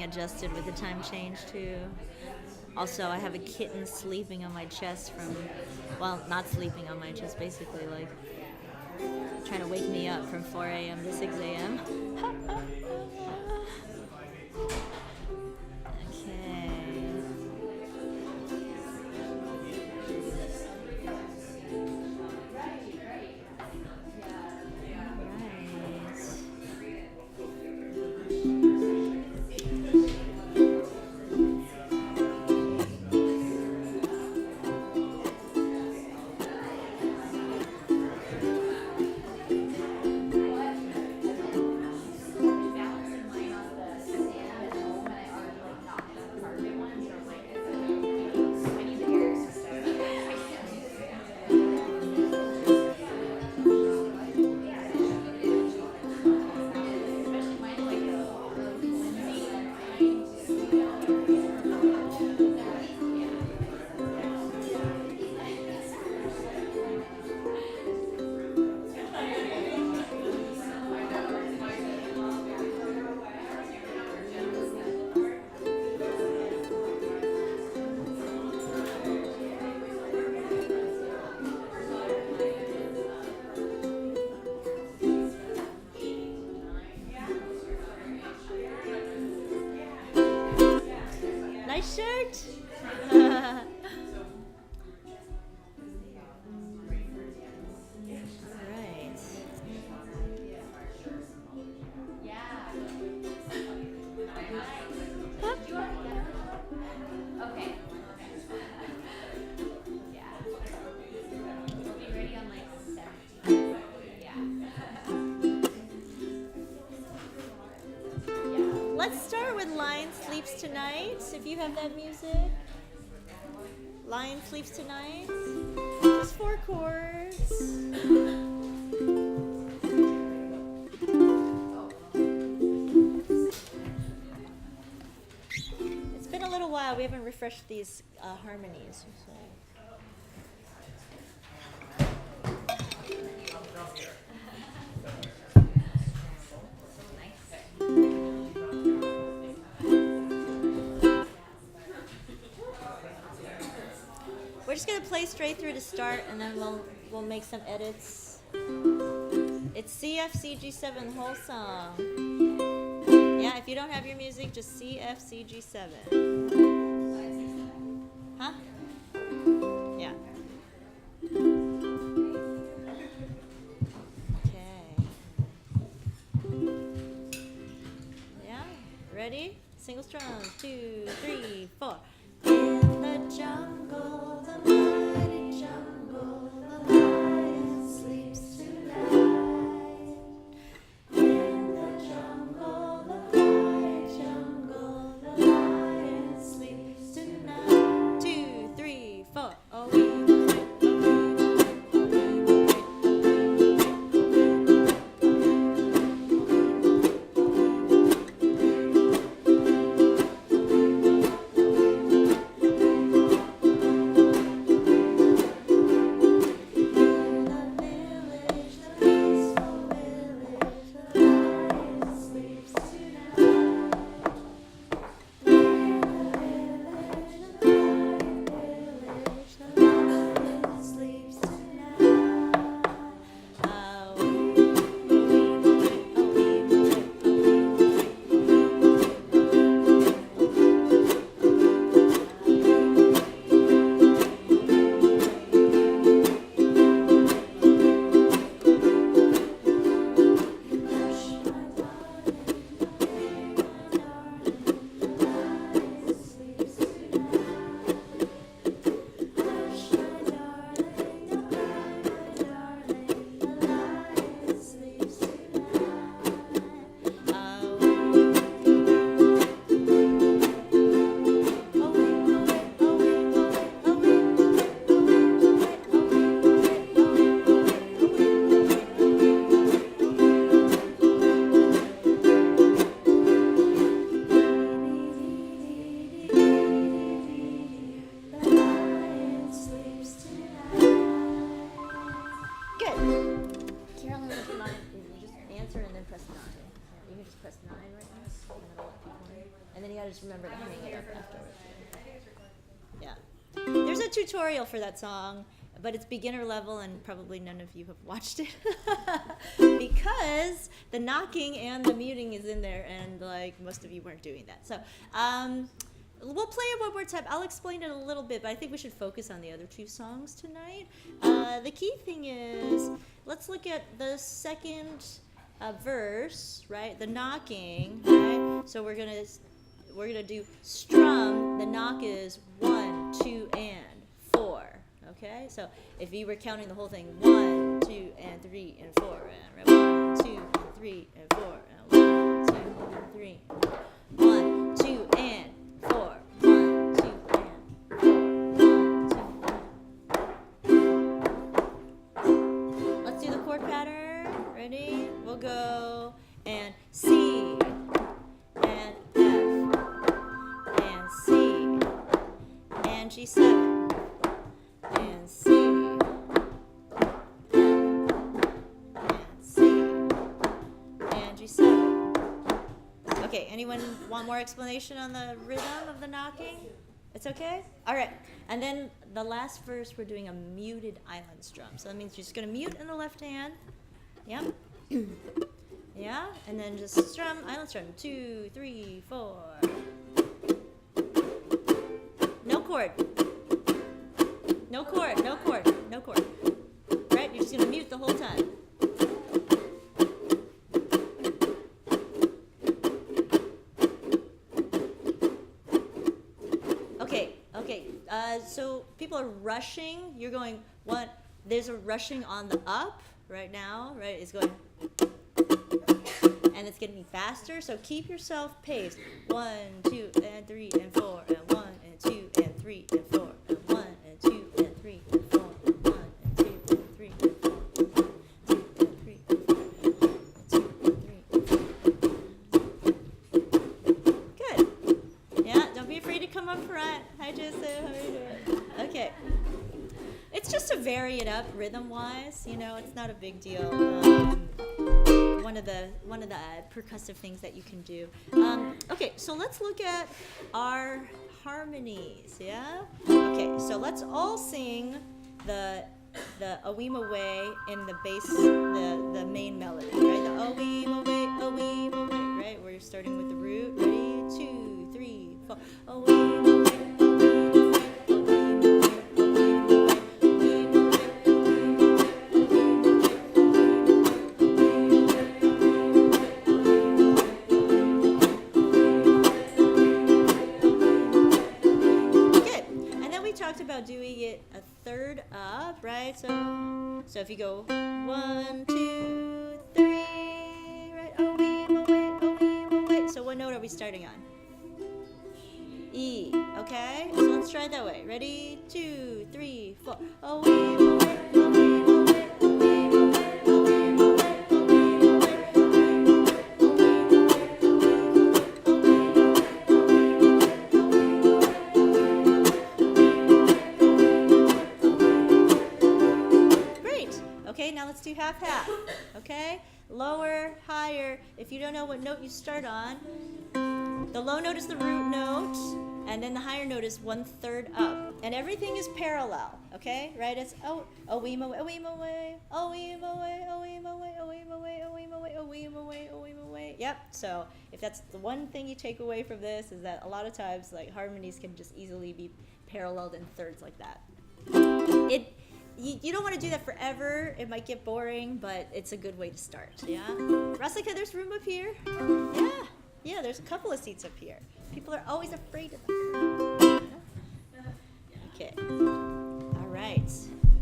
adjusted with the time change too. Also, I have a kitten sleeping on my chest well, not sleeping on my chest, basically like trying to wake me up from 4 a.m. to 6 a.m. Nice shirt. Let's start with Lion Sleeps Tonight, if you have that music. Lion Sleeps Tonight. Just 4 chords. It's been a little while. We haven't refreshed these harmonies. So. We're just gonna play straight through to start, and then we'll make some edits. It's CFCG7, the whole song. Yeah, if you don't have your music, just CFCG7. Huh? Yeah. Okay. Yeah. Ready? Single strums. 2, 3, 4. In the jungle, the mighty jungle, the lion sleeps tonight. In the jungle, the mighty jungle, the lion sleeps tonight. 2, 3, 4. Oh, we will wait, oh, we will wait, oh, we will wait, oh, we will wait, oh, we will wait, oh, we will wait. hanging it up afterwards. Yeah. There's a tutorial for that song, but it's beginner level and probably none of you have watched it because the knocking and the muting is in there and like most of you weren't doing that. So we'll play it one more time. I'll explain it a little bit, but I think we should focus on the other two songs tonight. The key thing is, let's look at the second verse, right? The knocking, right? So we're gonna do strum. The knock is 1, 2, and 4. Okay, so if you were counting the whole thing, 1, 2, and 3, and 4, and 1, 2, and 3, and 4, and 1, 2, and 3, 1, 2, and 4, 1, 2, and 4, 1, 2. Let's do the chord pattern. Ready? We'll go and C, and F, and C, and G7. And C, and C, and G7. Okay, anyone want more explanation on the rhythm of the knocking? It's okay? All right, and then the last verse we're doing a muted island strum. So that means you're just gonna mute in the left hand. Yeah? Yeah, and then just strum, island strum, 2, 3, 4. No chord. No chord, no chord, no chord. Right? You're just going to mute the whole time. Okay. So people are rushing. You're going, what? There's a rushing on the up right now, right? It's going, and it's getting faster. So keep yourself paced. 1, 2, and 3, and 4, and 1, and 2, and 3, and 4, and 1, and 2, and 3, and 4, and 1, and 2, and 3, and 4, and 1, and 2, and 3, and 4, and 1, and 2, and 3, and 4. Good. Yeah, don't be afraid to come up front. Hi, Joseph. How are you doing? Okay. It's just to vary it up rhythm-wise. You know, it's not a big deal. One of the percussive things that you can do. Okay, so let's look at our harmonies. Yeah. Okay, so let's all sing the Awima Way in the bass, the main melody, right? The Awima Way, right? Where you're starting with the root. Ready? 2, 3, 4. Awima Way. About doing it a third up, right? So if you go 1, 2, 3, right? Away. So what note are we starting on? E. Okay. So let's try it that way. Ready? 2, 3, 4. Away. Now let's do half-half, okay? Lower, higher. If you don't know what note you start on, the low note is the root note, and then the higher note is 1/3 up. And everything is parallel, okay? Right? It's Awima Way, Awima Way, Awima Way, Awima Way, Awima Way, Awima Way, Awima Way, Awima Way. Yep, so if that's the one thing you take away from this is that a lot of times, like, harmonies can just easily be paralleled in thirds like that. You don't want to do that forever. It might get boring, but it's a good way to start, yeah? Rasika, there's room up here? Yeah, there's a couple of seats up here. People are always afraid of them. Okay. All right.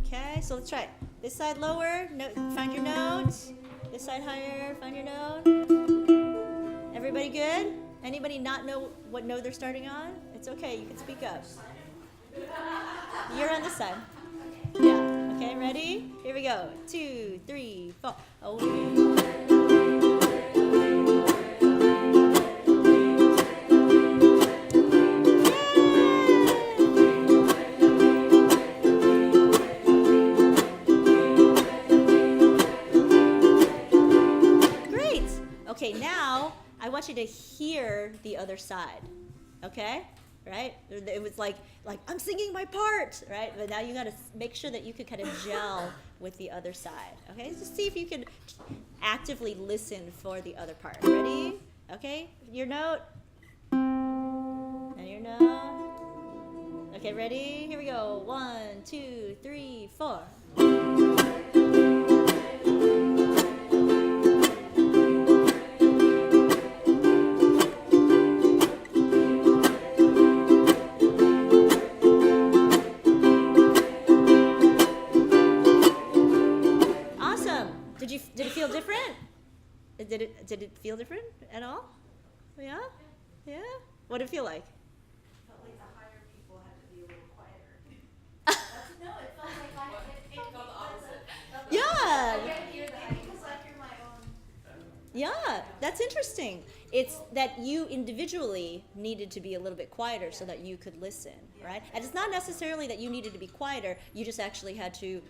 Okay, so let's try it. This side lower, find your note. This side higher, find your note. Everybody good? Anybody not know what note they're starting on? It's okay, you can speak up. You're on this side. Yeah. Okay, ready? Here we go. 2, 3, 4. Great. Okay, now I want you to hear the other side. okay? Right? It was like I'm singing my part, right? But now you got to make sure that you could kind of gel with the other side, okay? Just see if you can actively listen for the other part. Ready? Okay, your note, and your note. Okay, ready? Here we go. 1, 2, 3, 4. Did it feel different? Did it feel different at all? Yeah? Yeah? What did it feel like? It felt like the higher people had to be a little quieter. No, it felt like it felt the opposite. Yeah. I can't hear that because I hear my own. Yeah, that's interesting. It's that you individually needed to be a little bit quieter so that you could listen, right? And it's not necessarily that you needed to be quieter, you just actually had to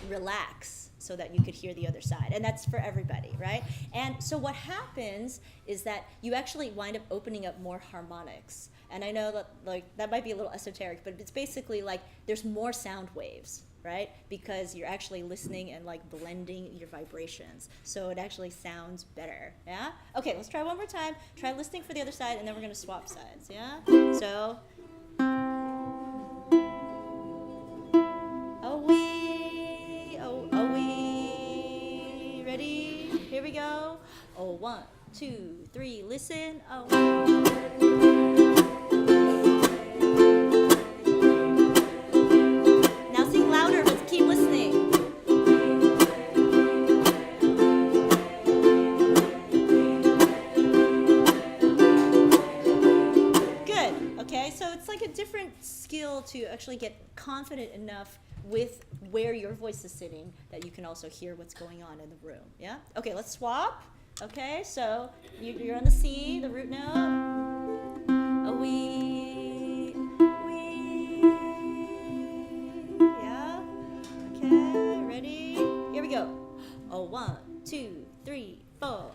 relax so that you could hear the other side. And that's for everybody, right? And so what happens is that you actually wind up opening up more harmonics. And I know that that might be a little esoteric, but it's basically like there's more sound waves, right? Because you're actually listening and blending your vibrations. So it actually sounds better, yeah? Okay, let's try one more time. Try listening for the other side, and then we're gonna swap sides, yeah? So, oh we, ready? Here we go. Oh, 1, 2, 3, listen. Oh. To actually get confident enough with where your voice is sitting that you can also hear what's going on in the room. Yeah? Okay, let's swap. Okay, so you're on the C, the root note. A we. Yeah? Okay, ready? Here we go. Oh, 1, 2, 3, 4.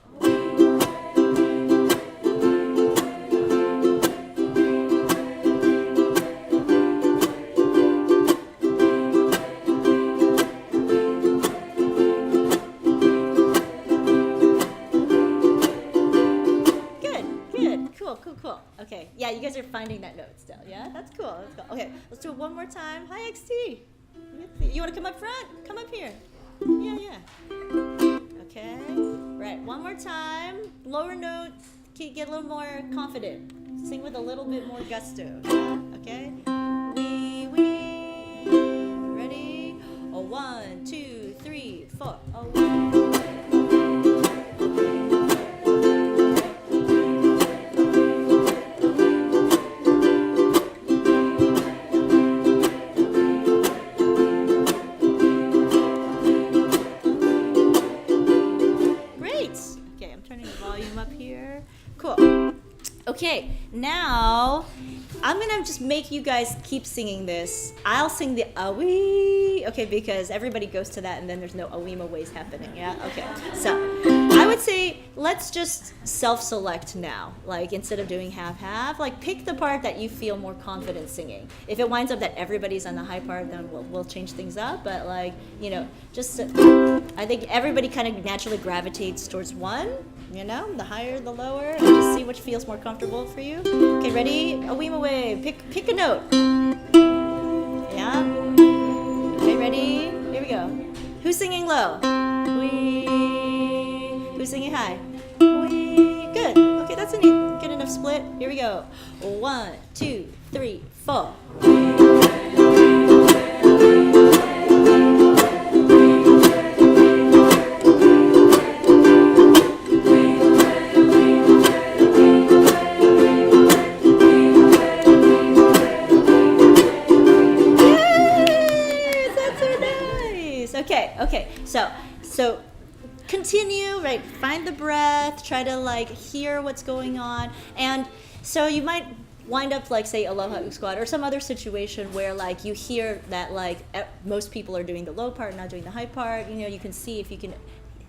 Cool. Okay. Yeah, you guys are finding that note still. Yeah, that's cool. Okay, let's do it one more time. Hi, XT. You want to come up front? Come up here. Yeah. Okay. Right. One more time. Lower note. Get a little more confident. Sing with a little bit more gusto. Yeah? Okay. We. Ready? Oh, 1, 2, 3, 4. Oh. Okay, now I'm gonna just make you guys keep singing this. I'll sing the awee, okay, because everybody goes to that and then there's no awima ways happening, yeah? Okay, so I would say let's just self-select now. Instead of doing half-half, pick the part that you feel more confident singing. If it winds up that everybody's on the high part, then we'll change things up, but just I think everybody kind of naturally gravitates towards one. The higher, the lower, and just see which feels more comfortable for you. Okay, ready? Awima way. Pick a note. Yeah? Okay, ready? Here we go. Who's singing low? Wee. Who's singing high? Wee. Good. Okay, that's a neat, good enough split. Here we go. 1, 2, 3, 4. Okay, so continue, right? Find the breath, try to hear what's going on. And so you might wind up say Aloha Uke Squad or some other situation where you hear that most people are doing the low part, not doing the high part. You can see if you can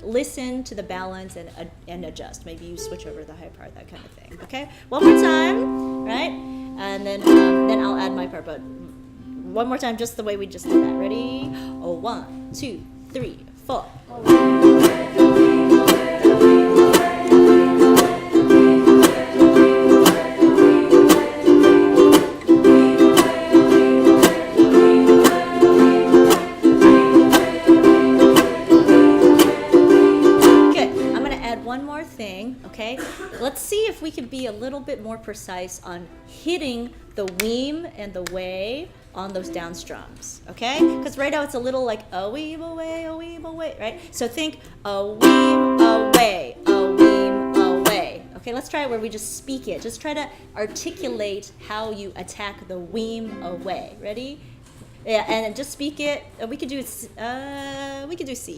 listen to the balance and adjust. Maybe you switch over to the high part, that kind of thing. Okay, one more time, right? and then I'll add my part. But one more time, just the way we just did that. Ready? 1, 2, 3, 4. One more thing, okay? Let's see if we can be a little bit more precise on hitting the weem and the way on those down strums, okay? Because right now it's a little like a weem away, right? So think a weem away, a weem away. Okay, let's try it where we just speak it. Just try to articulate how you attack the weem away. Ready? Yeah, and just speak it. We could do C.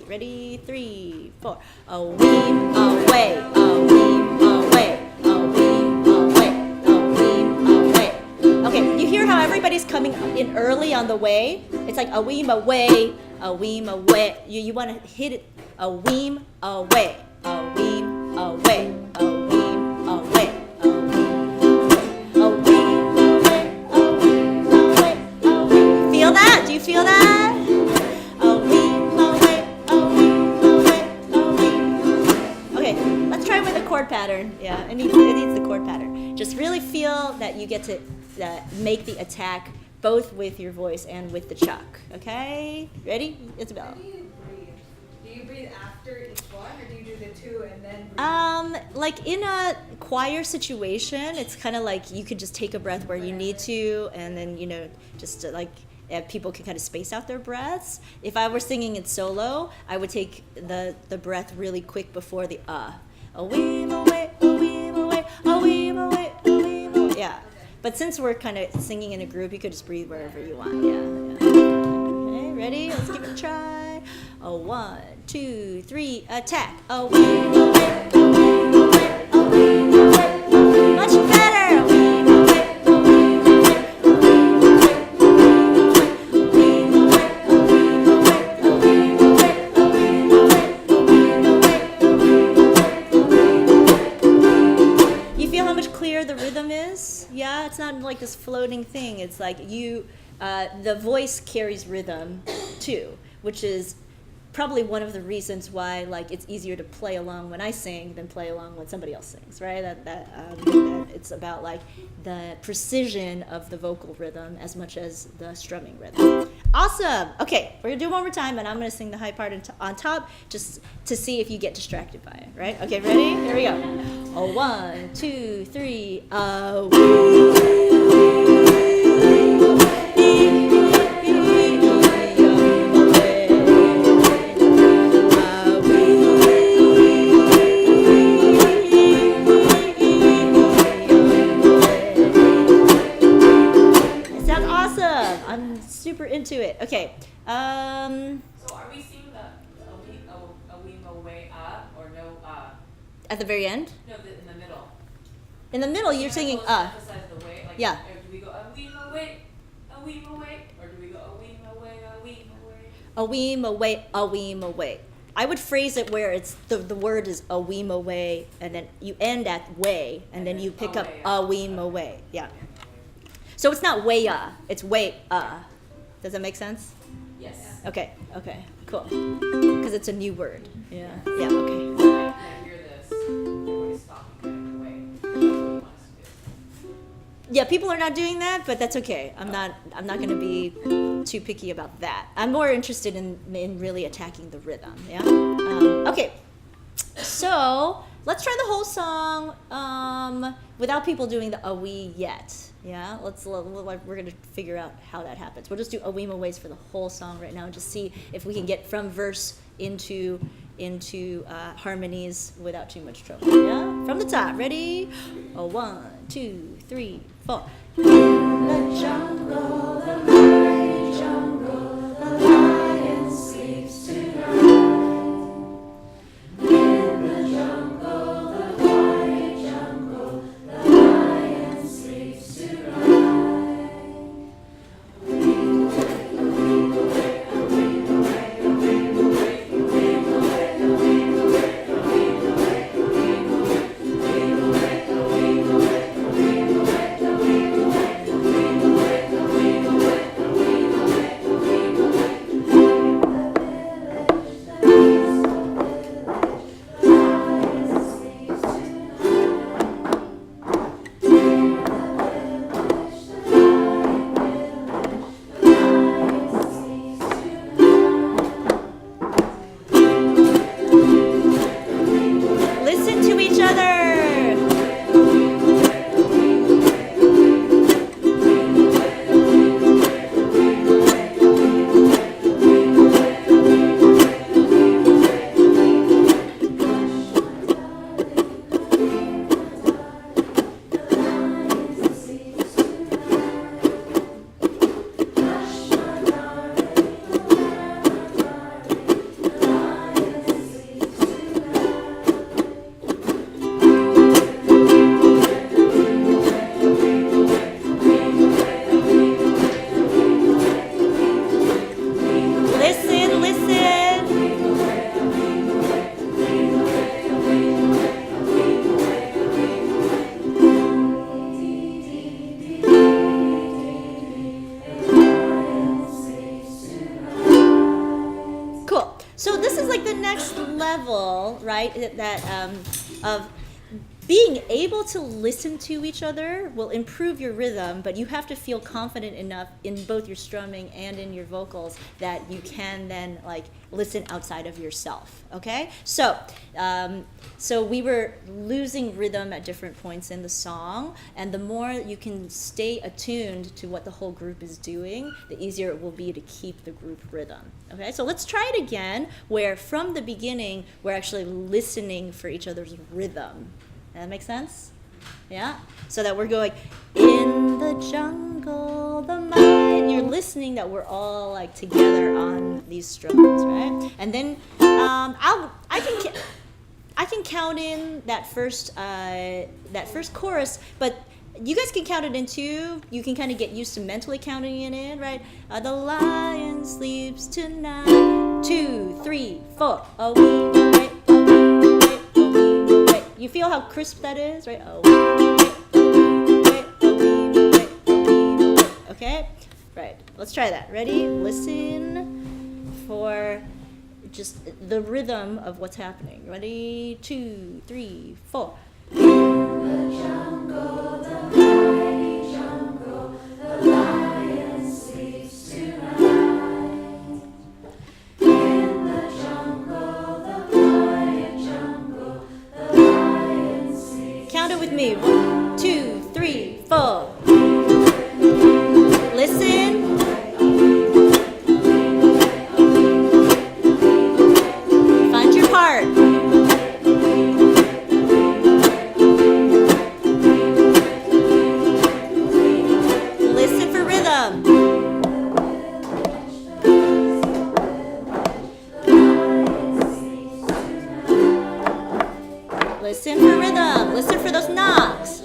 Ready? 3, 4. A weem away, a weem away, a weem away, a weem away. Okay, you hear how everybody's coming in early on the way? It's like a weem away, a weem away. You want to hit it. A weem away, a weem away, a weem away. Do you feel that? Okay, let's try with the chord pattern. Yeah, it needs the chord pattern. Just really feel that you get to make the attack both with your voice and with the chuck. Okay? Ready? Isabel. How do you breathe? Do you breathe after each one, or do you do the two and then breathe? Like in a choir situation, it's kind of like you could just take a breath where you need to, and then, just like people can kind of space out their breaths. If I were singing it solo, I would take the breath really quick before the A weem away, a weem away, a weem away, a weem away. Yeah. But since we're kind of singing in a group, you could just breathe wherever you want. Yeah. Okay, ready? Let's give it a try. 1, 2, 3, attack. A weem away, a weem away, a weem away. Much better. A weem away, a weem away, a weem away. The rhythm is, yeah, it's not like this floating thing. It's like the voice carries rhythm too, which is probably one of the reasons why like it's easier to play along when I sing than play along when somebody else sings, right? That it's about like the precision of the vocal rhythm as much as the strumming rhythm. Awesome. Okay, we're gonna do it one more time, and I'm gonna sing the high part on top just to see if you get distracted by it, right? Okay, ready? Here we go. 1, 2, 3. Super into it. Okay. So are we seeing the a weem away or no At the very end? No, in the middle. In the middle, you're singing Emphasize the way. Like, yeah. Or do we go a weem away, or do we go a weem away, a weem away? A weem away, a weem away. I would phrase it where it's the word is a weem away, and then you end at way, and then you pick up a weem away. Yeah. So it's not way it's way Does that make sense? Yes. Okay, cool. Because it's a new word. Yeah, okay. When I hear this, everybody's stopping right away. Yeah, people are not doing that, but that's okay. I'm not going to be too picky about that. I'm more interested in really attacking the rhythm. Yeah. Okay. So let's try the whole song without people doing the a we yet. Yeah. We're gonna figure out how that happens. We'll just do a weem ways for the whole song right now and just see if we can get from verse into harmonies without too much trouble. Yeah. From the top. Ready? 1, 2, 3, 4. In the jungle, the mighty jungle, the lion sleeps tonight. In the jungle, the mighty jungle, the lion sleeps tonight. So this is like the next level, right? Of being able to listen to each other will improve your rhythm, but you have to feel confident enough in both your strumming and in your vocals that you can then like listen outside of yourself. Okay, so we were losing rhythm at different points in the song, and the more you can stay attuned to what the whole group is doing, the easier it will be to keep the group rhythm. Okay, so let's try it again, where from the beginning we're actually listening for each other's rhythm. That make sense? Yeah? So that we're going, in the jungle, the mind. You're listening that we're all like together on these strums, right? And then I can count in that first chorus, but you guys can count it in too. You can kind of get used to mentally counting it in, right? The lion sleeps tonight. 2, 3, 4. Oh, we will wait. You feel how crisp that is, right? Oh, okay? Right. Let's try that. Ready? Listen for just the rhythm of what's happening. Ready? 2, 3, 4. In the jungle, the mighty jungle, the lion sleeps tonight. In the jungle, the mighty jungle, the lion sleeps. Count it with me. 1, 2, 3, 4. Listen. Find your part. Listen for rhythm. Listen for rhythm. Listen for those knocks.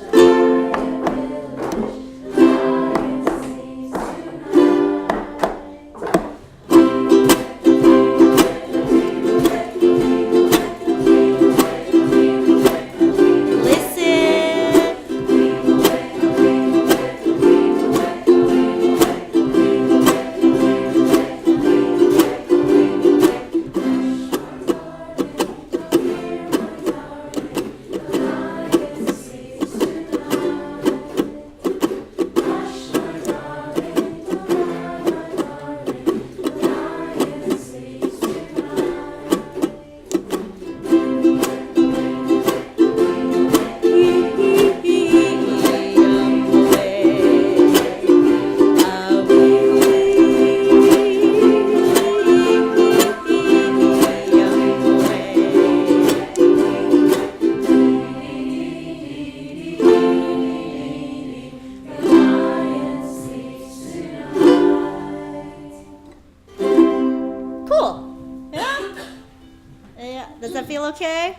Does that feel okay?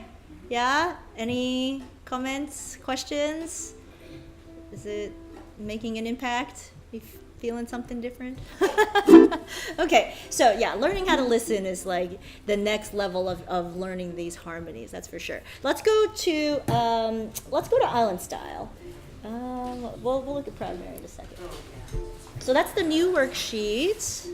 Yeah? Any comments, questions? Is it making an impact? You feeling something different? Okay, so yeah, learning how to listen is like the next level of learning these harmonies, that's for sure. Let's go to Island Style. We'll look at Proud Mary in a second. So that's the new worksheet.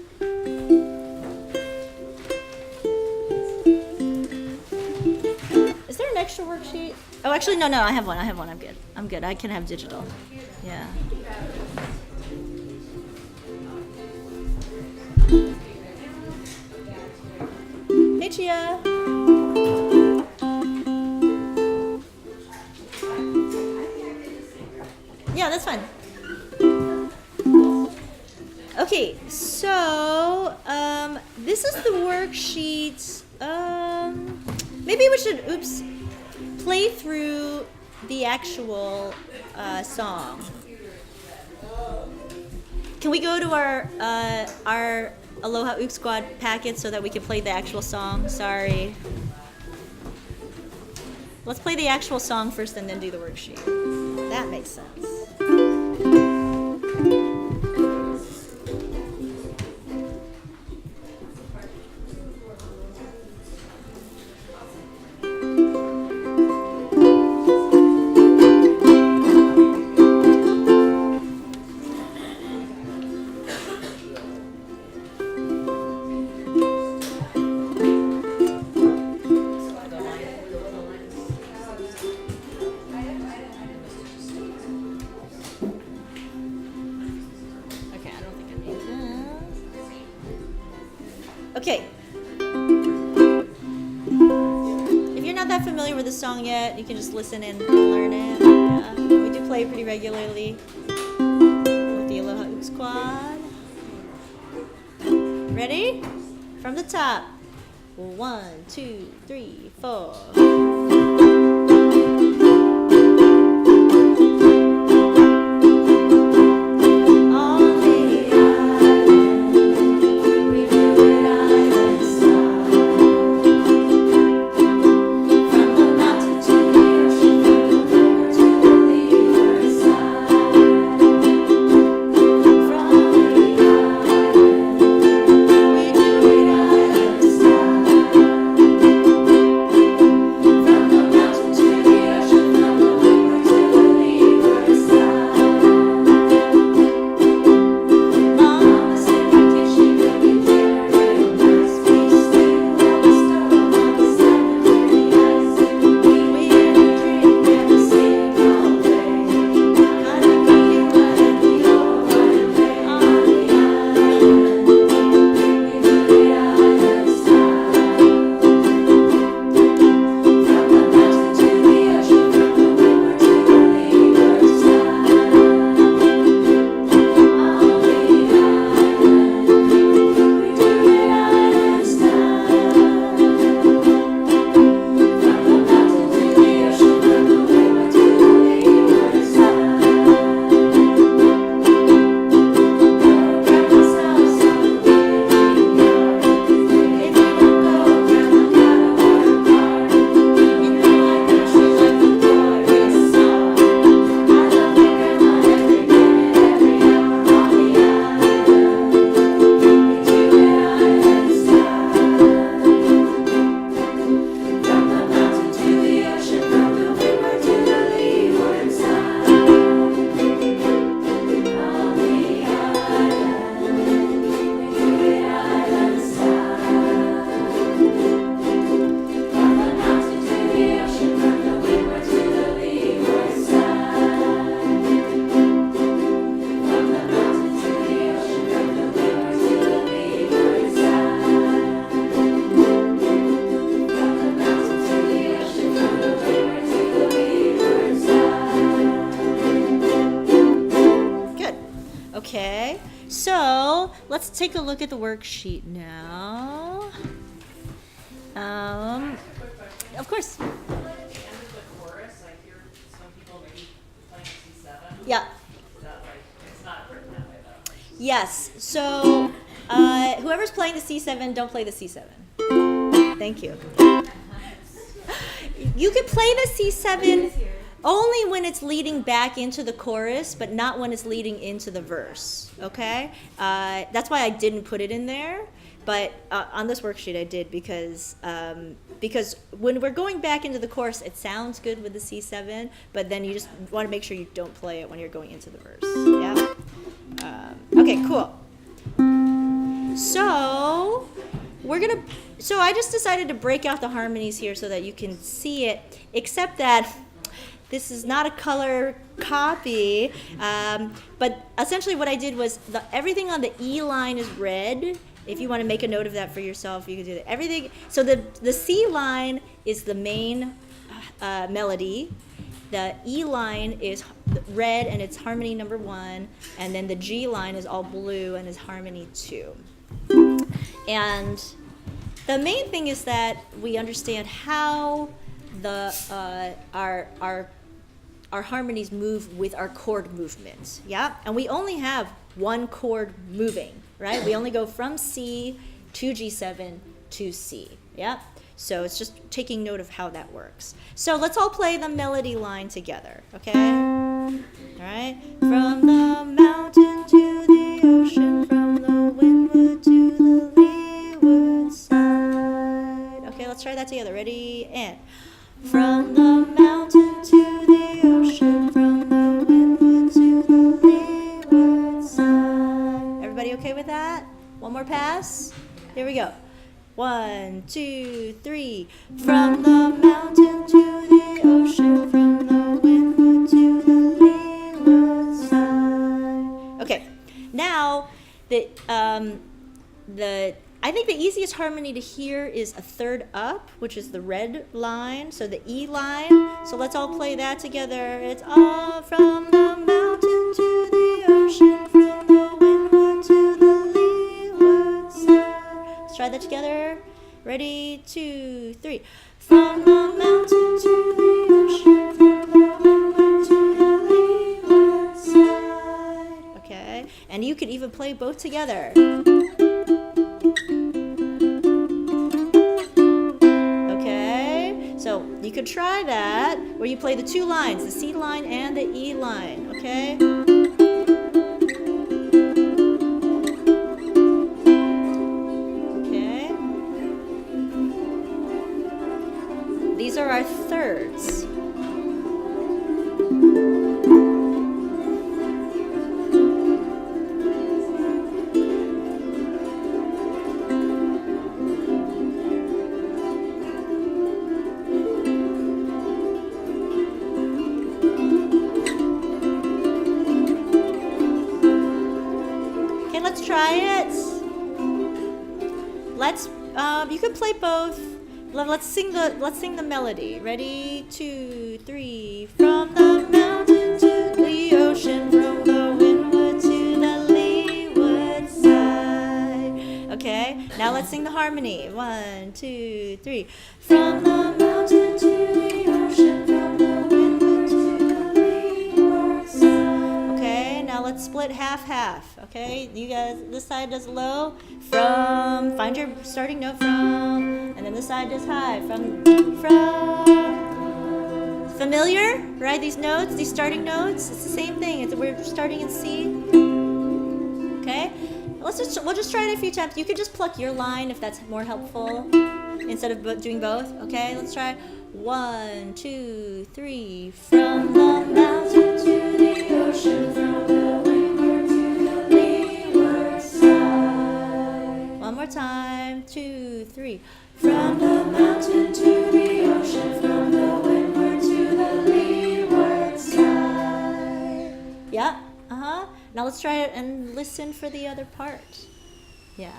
Is there an extra worksheet? Oh, actually, no, I have one. I'm good. I can have digital. Yeah. Hey, Chia. Yeah, that's fine. Okay, so this is the worksheet. Maybe we should, play through the actual song. Can we go to our Aloha Uke Squad packet so that we can play the actual song? Sorry. Let's play the actual song first and then do the worksheet. That makes sense. Okay. If you're not that familiar with the song yet, you can just listen and learn it. Yeah. We do play it pretty regularly with the Aloha Uke Squad. Ready? From the top. 1, 2, 3, 4. Okay, so let's take a look at the worksheet now. Of course. At the end of the chorus, I hear some people maybe playing C7. Yeah. Is that like, it's not written that way though? Yes. So whoever's playing the C7, don't play the C7. Thank you. You can play the C7 only when it's leading back into the chorus, but not when it's leading into the verse. Okay? That's why I didn't put it in there. But on this worksheet, I did because when we're going back into the chorus, it sounds good with the C7, but then you just want to make sure you don't play it when you're going into the verse. Yeah. Okay. Cool. So So I just decided to break out the harmonies here so that you can see it. Except that this is not a color copy, but essentially what I did was everything on the E line is red. If you want to make a note of that for yourself, you can do that. Everything. So the C line is the main melody. The E line is red and it's harmony number 1, and then the G line is all blue and is harmony 2. And the main thing is that we understand how our harmonies move with our chord movements. Yeah, and we only have one chord moving, right? We only go from C to G7 to C. Yeah. So it's just taking note of how that works. So let's all play the melody line together, okay? All right. From the mountain to the ocean, from the windward to the leeward side. Okay, let's try that together. Ready? And from the mountain to the ocean, from the windward to the leeward side. Everybody okay with that? One more pass. Here we go. 1, 2, 3. From the mountain to the ocean, from the windward to the leeward side. Okay, now the I think the easiest harmony to hear is a third up, which is the red line, so the E line. So let's all play that together. It's all from the mountain to the ocean, from the windward to the leeward side. Let's try that together. Ready, 2, 3. From the mountain to the ocean, from the windward to the leeward side. Okay, and you could even play both together. So you could try that, where you play the two lines, the C line and the E line, okay? Okay. These are our thirds. Try it. Let's you can play both. Let's sing the melody. Ready, 2, 3. From the mountain to the ocean, from the windward to the leeward side. Okay, now let's sing the harmony. 1, 2, 3. From the mountain to the ocean, from the windward to the leeward side. Okay, now let's split half. Okay, you guys, this side does low, from, find your starting note from, and then this side does high, from. Familiar, right? These notes, these starting notes, it's the same thing. We're starting in C. Okay, we'll just try it a few times. You could just pluck your line if that's more helpful, instead of doing both. Okay, let's try. 1, 2, 3. From the mountain to the ocean, from the windward to the leeward side. One more time. 2, 3. From the mountain to the ocean, from the windward to the leeward side. Yeah. Now let's try it and listen for the other part. Yeah.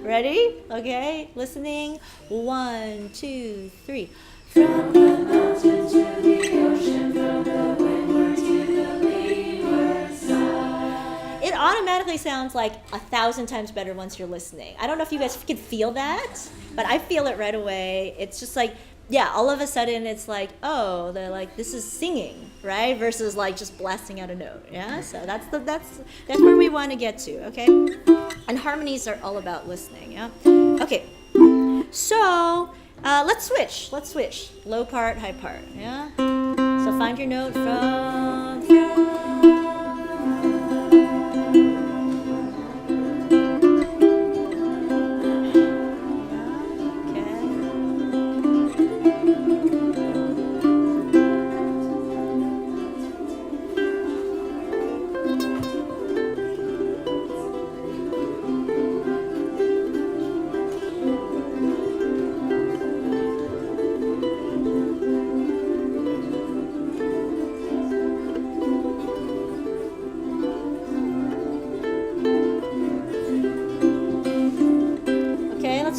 Ready? Okay, listening. 1, 2, 3. From the mountain to the ocean, from the windward to the leeward side. It automatically sounds like 1,000 times better once you're listening. I don't know if you guys can feel that, but I feel it right away. It's just like, yeah, all of a sudden it's like, oh, they're like, this is singing, right? Versus like just blasting out a note. Yeah, so that's where we want to get to. Okay. And harmonies are all about listening, yeah? Okay, so let's switch. Low part, high part, yeah? So find your note from.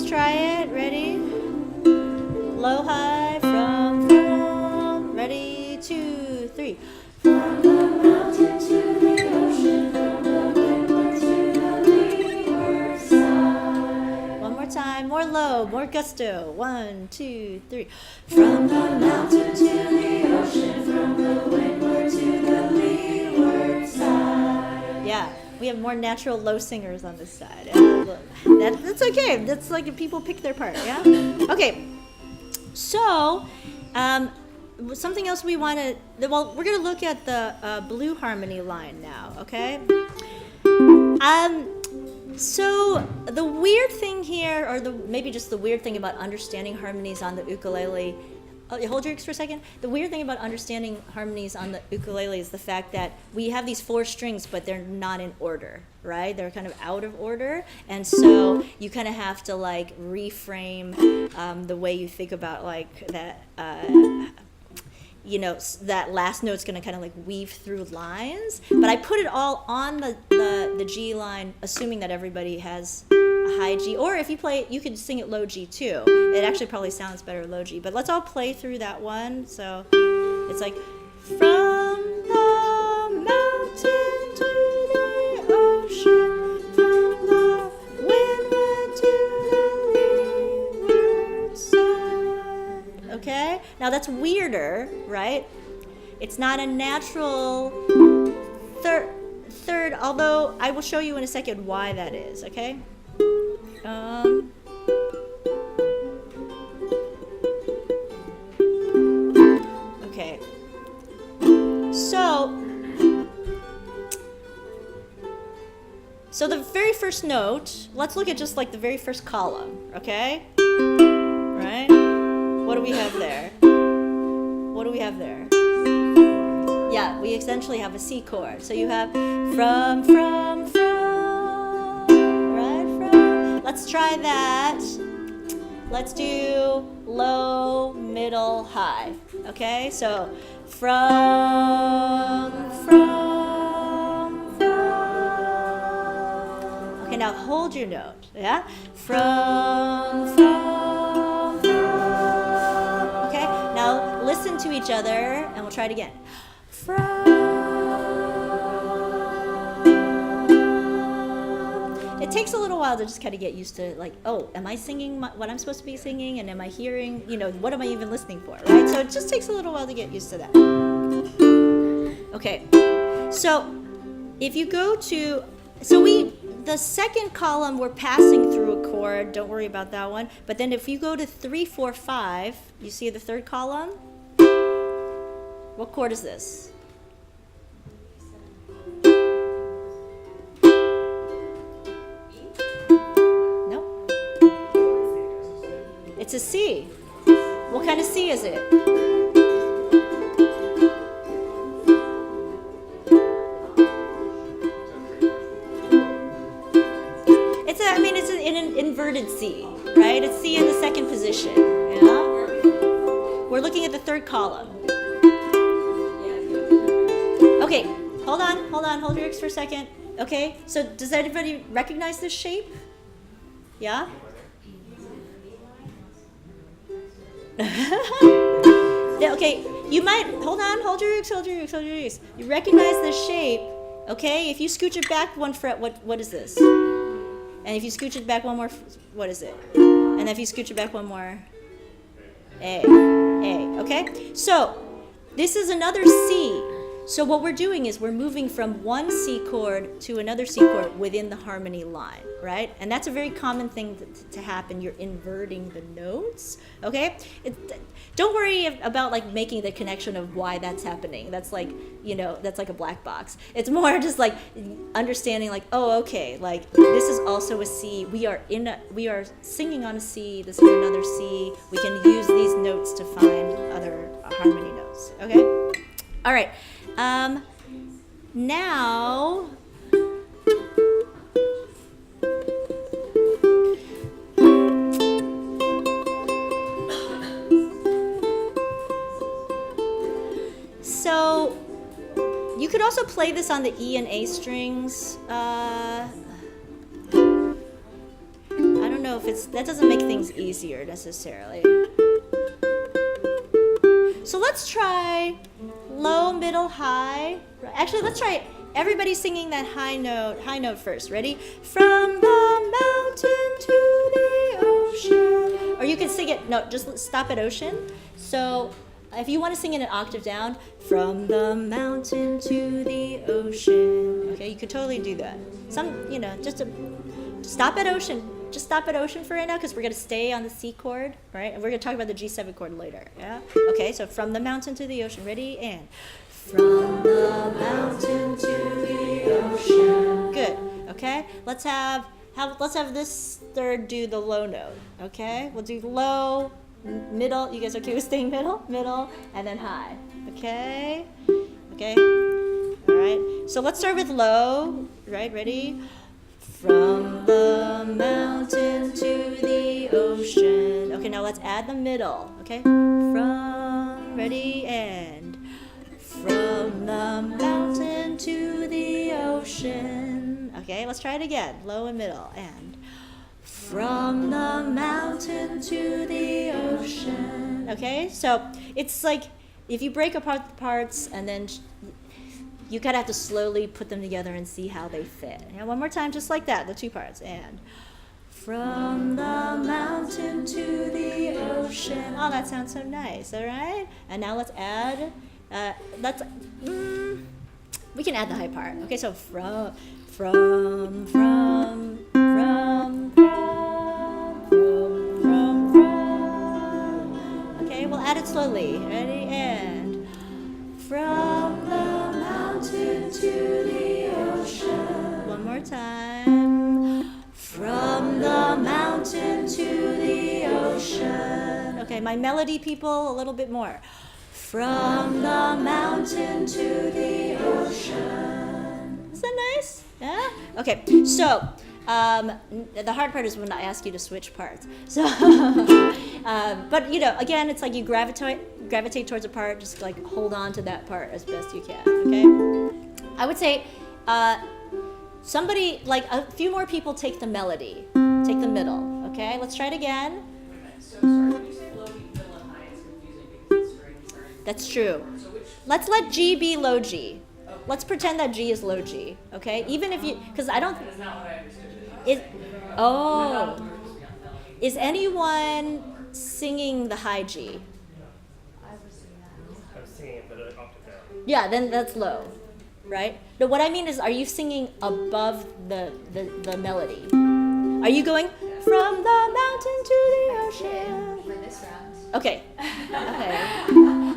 Try it. Ready? Low, high, from. Ready? 2, 3. From the mountain to the ocean, from the windward to the leeward side. One more time. More low, more gusto. 1, 2, 3. From the mountain to the ocean, from the windward to the leeward side. Yeah. We have more natural low singers on this side. That's okay. That's like if people pick their part, yeah? Okay. So, something else we want to, well, we're going to look at the blue harmony line now, okay? So the weird thing here, or maybe just the weird thing about understanding harmonies on the ukulele, hold yours for a second. The weird thing about understanding harmonies on the ukulele is the fact that we have these 4 strings, but they're not in order, right? They're kind of out of order, and so you kind of have to like reframe the way you think about like that. That last note's going to kind of like weave through lines, but I put it all on the G line, assuming that everybody has a high G, or if you play, you could sing it low G too. It actually probably sounds better low G, but let's all play through that one. So it's like, from the mountain to the ocean, from the windward to the leeward side. Okay? Now that's weirder, right? It's not a natural third, although I will show you in a second why that is, okay? Okay. So the very first note, let's look at just like the very first column, okay? Right? What do we have there? What do we have there? Yeah, we essentially have a C chord. So you have from, right, from. Let's try that. Let's do low, middle, high. Okay, so from. Okay, now hold your note, yeah? From. Okay, now listen to each other and we'll try it again. It takes a little while to just kind of get used to, like, oh, am I singing what I'm supposed to be singing, and am I hearing, what am I even listening for, right? So it just takes a little while to get used to that. Okay, so if you go to, the second column we're passing through a chord, don't worry about that one, but then if you go to 3, 4, 5, you see the third column? What chord is this? No. It's a C. What kind of C is it? It's an inverted C, right? It's C in the second position. Yeah? We're looking at the third column. Okay, hold your ears for a second. Okay, so does anybody recognize this shape? Yeah? Yeah, okay, you might, hold your ears. You recognize this shape, okay? If you scooch it back one fret, what is this? And if you scooch it back one more, what is it? And if you scooch it back one more, A, okay? So, this is another C. So what we're doing is we're moving from one C chord to another C chord within the harmony line, right? And that's a very common thing to happen. You're inverting the notes, okay? Don't worry about like making the connection of why that's happening. That's like, that's like a black box. It's more just like understanding like, oh, okay, like this is also a C. We are singing on a C. This is another C. We can use these notes to find other harmony notes, okay? All right. Now, so you could also play this on the E and A strings. I don't know if that doesn't make things easier necessarily. So let's try low, middle, high. Actually, let's try everybody singing that high note first. Ready? From the mountain to the ocean. Or you can sing it, no, just stop at ocean. So if you want to sing it an octave down, from the mountain to the ocean. Okay, you could totally do that. Just stop at ocean. Just stop at ocean for right now because we're going to stay on the C chord, right? And we're going to talk about the G7 chord later, yeah? Okay, so from the mountain to the ocean. Ready? And from the mountain to the ocean. Good, okay? Let's have this third do the low note, okay? We'll do low, middle. You guys okay with staying middle, and then high, okay? Okay? All right. So let's start with low, right? Ready? From the mountain to the ocean. Okay, now let's add the middle. Okay? Ready, and from the mountain to the ocean. Okay, let's try it again. Low and middle, and From the mountain to the ocean. Okay, so it's like if you break apart the parts and then you kind of have to slowly put them together and see how they fit. And one more time, just like that, the two parts. And from the mountain to the ocean. Oh, that sounds so nice. All right. And now let's add. We can add the high part. Okay, so from. Okay, we'll add it slowly. Ready? And from the mountain to the ocean. One more time. From the mountain to the ocean. Okay, my melody people, a little bit more. From the mountain to the ocean. Is that nice? Yeah? Okay, so the hard part is when I ask you to switch parts. So, but again, it's like you gravitate towards a part, just like hold on to that part as best you can, okay? I would say somebody, like a few more people take the melody, take the middle, okay? Let's try it again. Wait a minute. So sorry, when you say low, middle, and high, it's confusing because it's very different. That's true. So which? Let's let G be low G. Okay. Let's pretend that G is low G, okay? Even if because I don't. That's not what I understood. Is anyone singing the high G? I was singing that. I was singing it, but an octave down. Yeah, then that's low, right? No, what I mean is, are you singing above the melody? Are you going from the mountain to the ocean? For this round. Okay.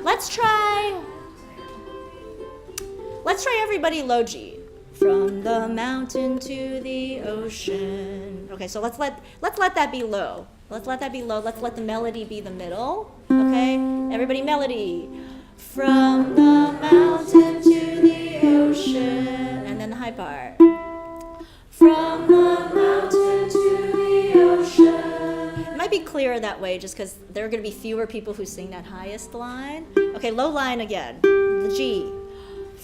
Let's try everybody low G. From the mountain to the ocean. Okay, so let's let that be low. Let's let that be low. Let's let the melody be the middle. Okay? Everybody melody. From the mountain to the ocean. And then the high part. From the mountain to the ocean. It might be clearer that way just because there are going to be fewer people who sing that highest line. Okay, low line again. The G.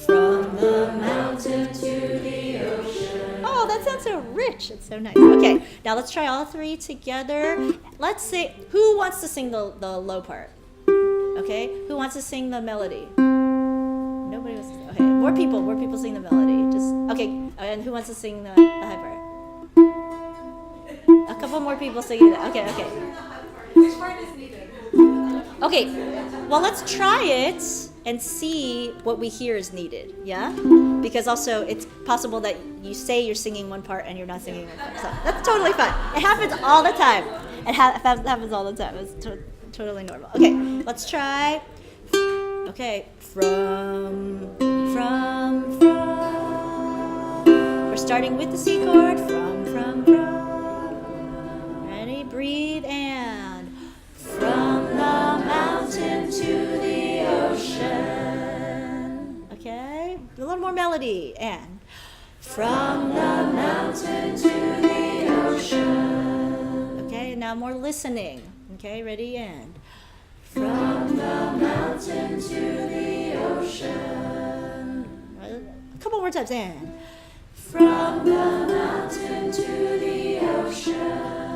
From the mountain to the ocean. Oh, that sounds so rich. It's so nice. Okay, now let's try all three together. Let's say, who wants to sing the low part? Okay, who wants to sing the melody? Nobody wants to. Okay, more people sing the melody. Just okay, and who wants to sing the high part? A couple more people singing that. Okay. Which part is needed? Okay, well, let's try it and see what we hear is needed, yeah? Because also it's possible that you say you're singing one part and you're not singing one part. So that's totally fine. It happens all the time. It happens all the time. It's totally normal. Okay, let's try. Okay, from. We're starting with the C chord. From. Ready? Breathe and. From the mountain to the ocean. Okay? A little more melody. And from the mountain to the ocean. Okay, now more listening. Okay, ready? And from the mountain to the ocean. A couple more times. And from the mountain to the ocean.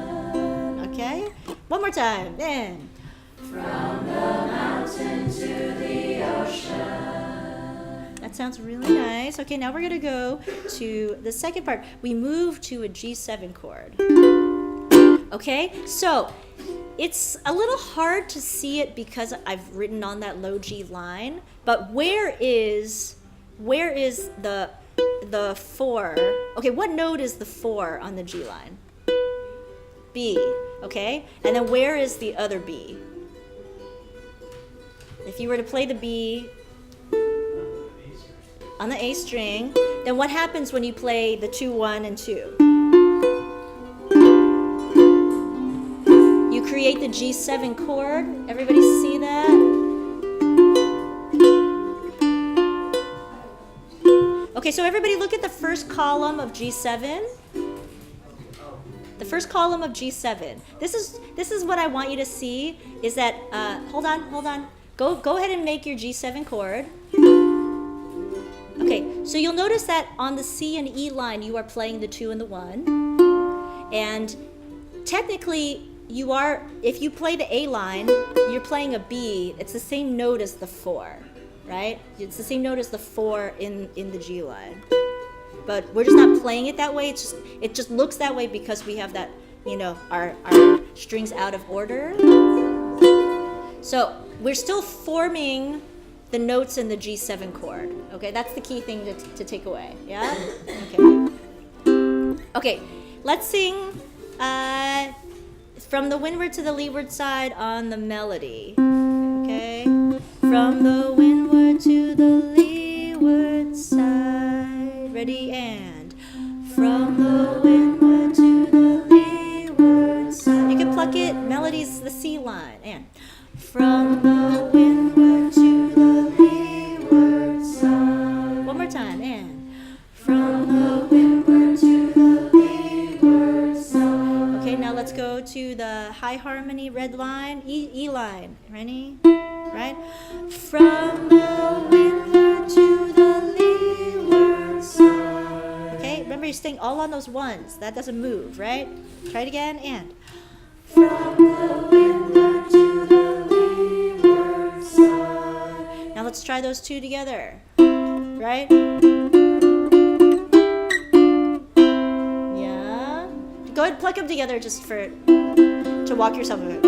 Okay? One more time. And from the mountain to the ocean. That sounds really nice. Okay, now we're going to go to the second part. We move to a G7 chord. Okay, so it's a little hard to see it because I've written on that low G line, but where is the 4? Okay, what note is the 4 on the G line? B, okay? And then where is the other B? If you were to play the B on the A string, then what happens when you play the 2, 1, and 2? You create the G7 chord. Everybody see that? Okay, so everybody look at the first column of G7. The first column of G7. This is what I want you to see is that hold on. Go ahead and make your G7 chord. Okay, so you'll notice that on the C and E line you are playing the 2 and the 1. And technically, you are, if you play the A line, you're playing a B. It's the same note as the 4, right? It's the same note as the 4 in the G line. But we're just not playing it that way. It just looks that way because we have that, you know, our strings out of order. So we're still forming the notes in the G7 chord. Okay, that's the key thing to take away. Yeah? Okay. Okay, let's sing from the windward to the leeward side on the melody. Okay? From the windward to the leeward side. Ready? And from the windward to the leeward side. You can pluck it. Melody's the C line. And from the windward to the leeward side. One more time. And from the windward to the leeward side. Okay, now let's go to the high harmony red line, E line. Ready? Right? From the windward to the leeward side. Okay, remember you're staying all on those ones. That doesn't move, right? Try it again. And from the windward to the leeward side. Now let's try those two together. Right? Yeah. Go ahead and pluck them together just to walk yourself a bit.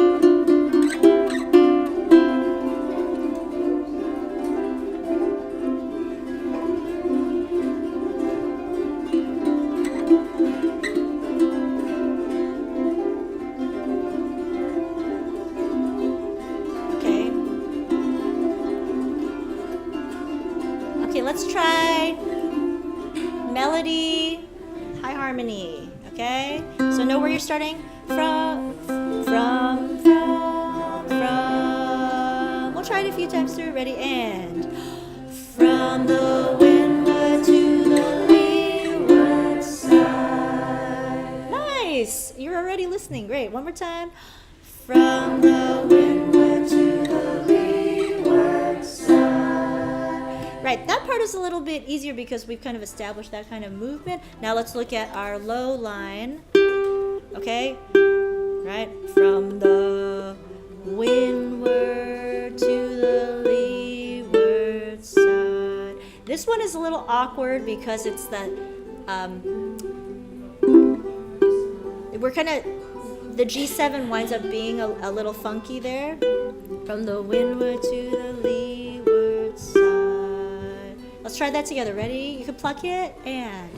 Let's try melody, high harmony, okay? So know where you're starting from. We'll try it a few times through. Ready? And from the windward to the leeward side. Nice! You're already listening. Great. One more time. From the windward to the leeward side. Right, that part is a little bit easier because we've kind of established that kind of movement. Now let's look at our low line. Okay, right, from the windward to the leeward side. This one is a little awkward because it's the the G7 winds up being a little funky there. From the windward to the leeward side. Let's try that together. Ready? You can pluck it. And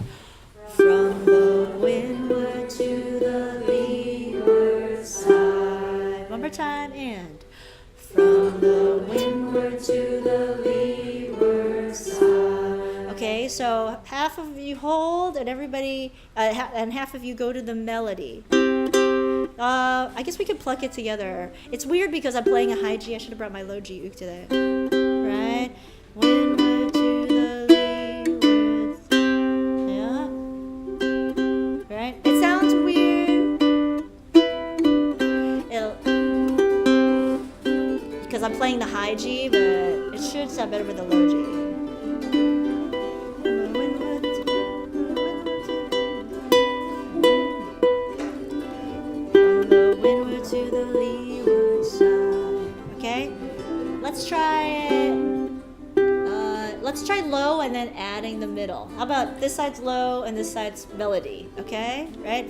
from the windward to the leeward side. One more time. And from the windward to the leeward side. Okay, so half of you hold and everybody, and half of you go to the melody. I guess we could pluck it together. It's weird because I'm playing a high G. I should have brought my low G uke today. Right? Windward to the leeward. Yeah. Right? It sounds weird. Because I'm playing the high G, but it should sound better with the low G. To the leeward side. Okay, let's try it. Let's try low and then adding the middle. How about this side's low and this side's melody? Okay, right?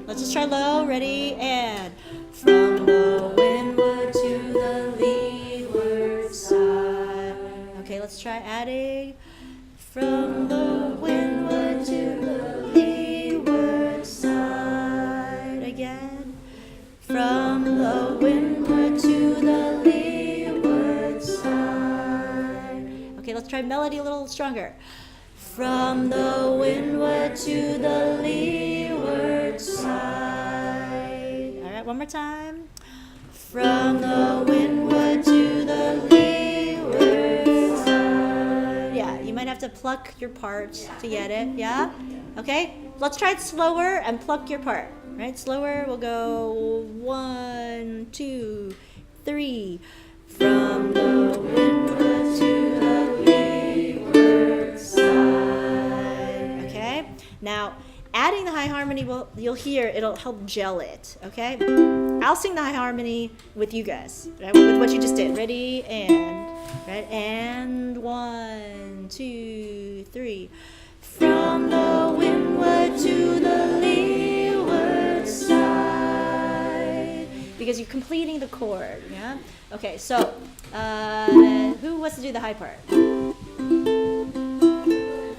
Let's just try low. Ready? And from the windward to the leeward side. Okay, let's try adding from the windward to the leeward side again. From the windward to the leeward side. Okay, let's try melody a little stronger. From the windward to the leeward side. All right, one more time. From the windward to the leeward side. Yeah, you might have to pluck your parts to get it. Yeah? Okay, let's try it slower and pluck your part. Right, slower. We'll go 1, 2, 3. From the windward to the leeward side. Okay. Now, adding the high harmony, you'll hear it'll help gel it, okay? I'll sing the high harmony with you guys, right? With what you just did. Ready, and, right? And 1, 2, 3. From the windward to the leeward side. Because you're completing the chord, yeah? Okay, so, who wants to do the high part?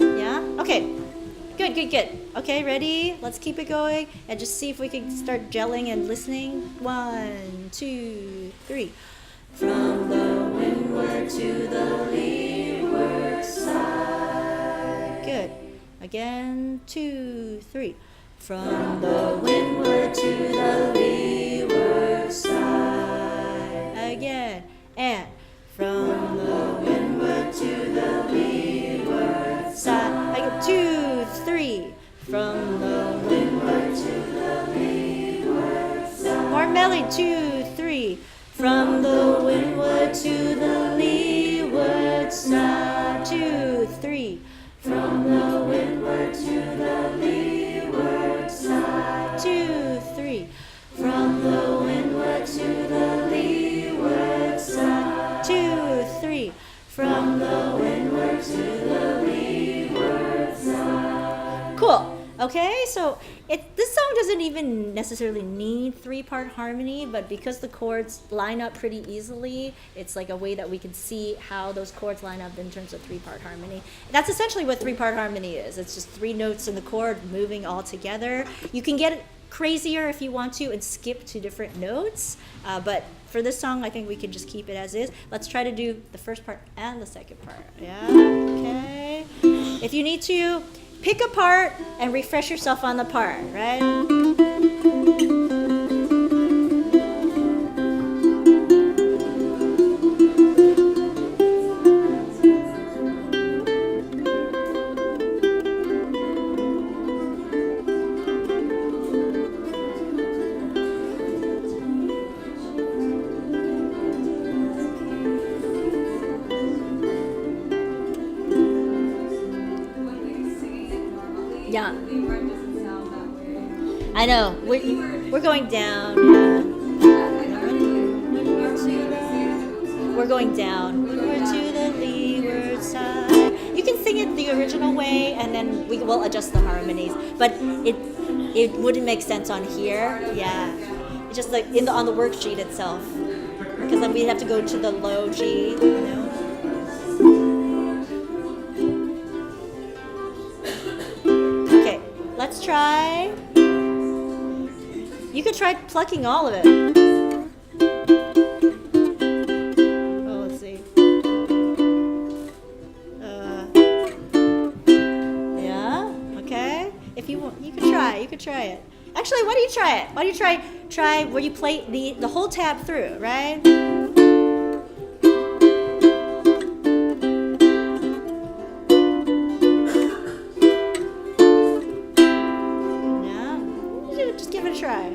Yeah? Okay. Good, good, good. Okay, ready? Let's keep it going and just see if we can start gelling and listening. 1, 2, 3. From the windward to the leeward side. Good. Again, 2, 3. From the windward to the leeward side. Again, and from the windward to the leeward side. Again, 2, 3. From the windward to the leeward side. More melody, 2, 3. From the windward to the leeward side. 2, 3. From the windward to the leeward side. 2, 3. From the windward to the leeward side. 2, 3. From the windward to the leeward side. Cool. Okay, so this song doesn't even necessarily need 3-part harmony, but because the chords line up pretty easily, it's like a way that we can see how those chords line up in terms of 3-part harmony. That's essentially what 3-part harmony is. It's just 3 notes in the chord moving all together. You can get crazier if you want to and skip to different notes, but for this song, I think we can just keep it as is. Let's try to do the first part and the second part. Yeah, okay. If you need to, pick a part and refresh yourself on the part, right? Yeah. I know. We're going down. Yeah. We're going down. We're to the leeward side. You can sing it the original way, and then we will adjust the harmonies. But it wouldn't make sense on here. Yeah. It's just like on the worksheet itself, because then we'd have to go to the low G. You know. Let's try. You could try plucking all of it. Oh, let's see. Yeah. Okay. If you want, you could try. You could try it. Actually, why don't you try it? Why don't you try where you play the whole tab through, right? Try.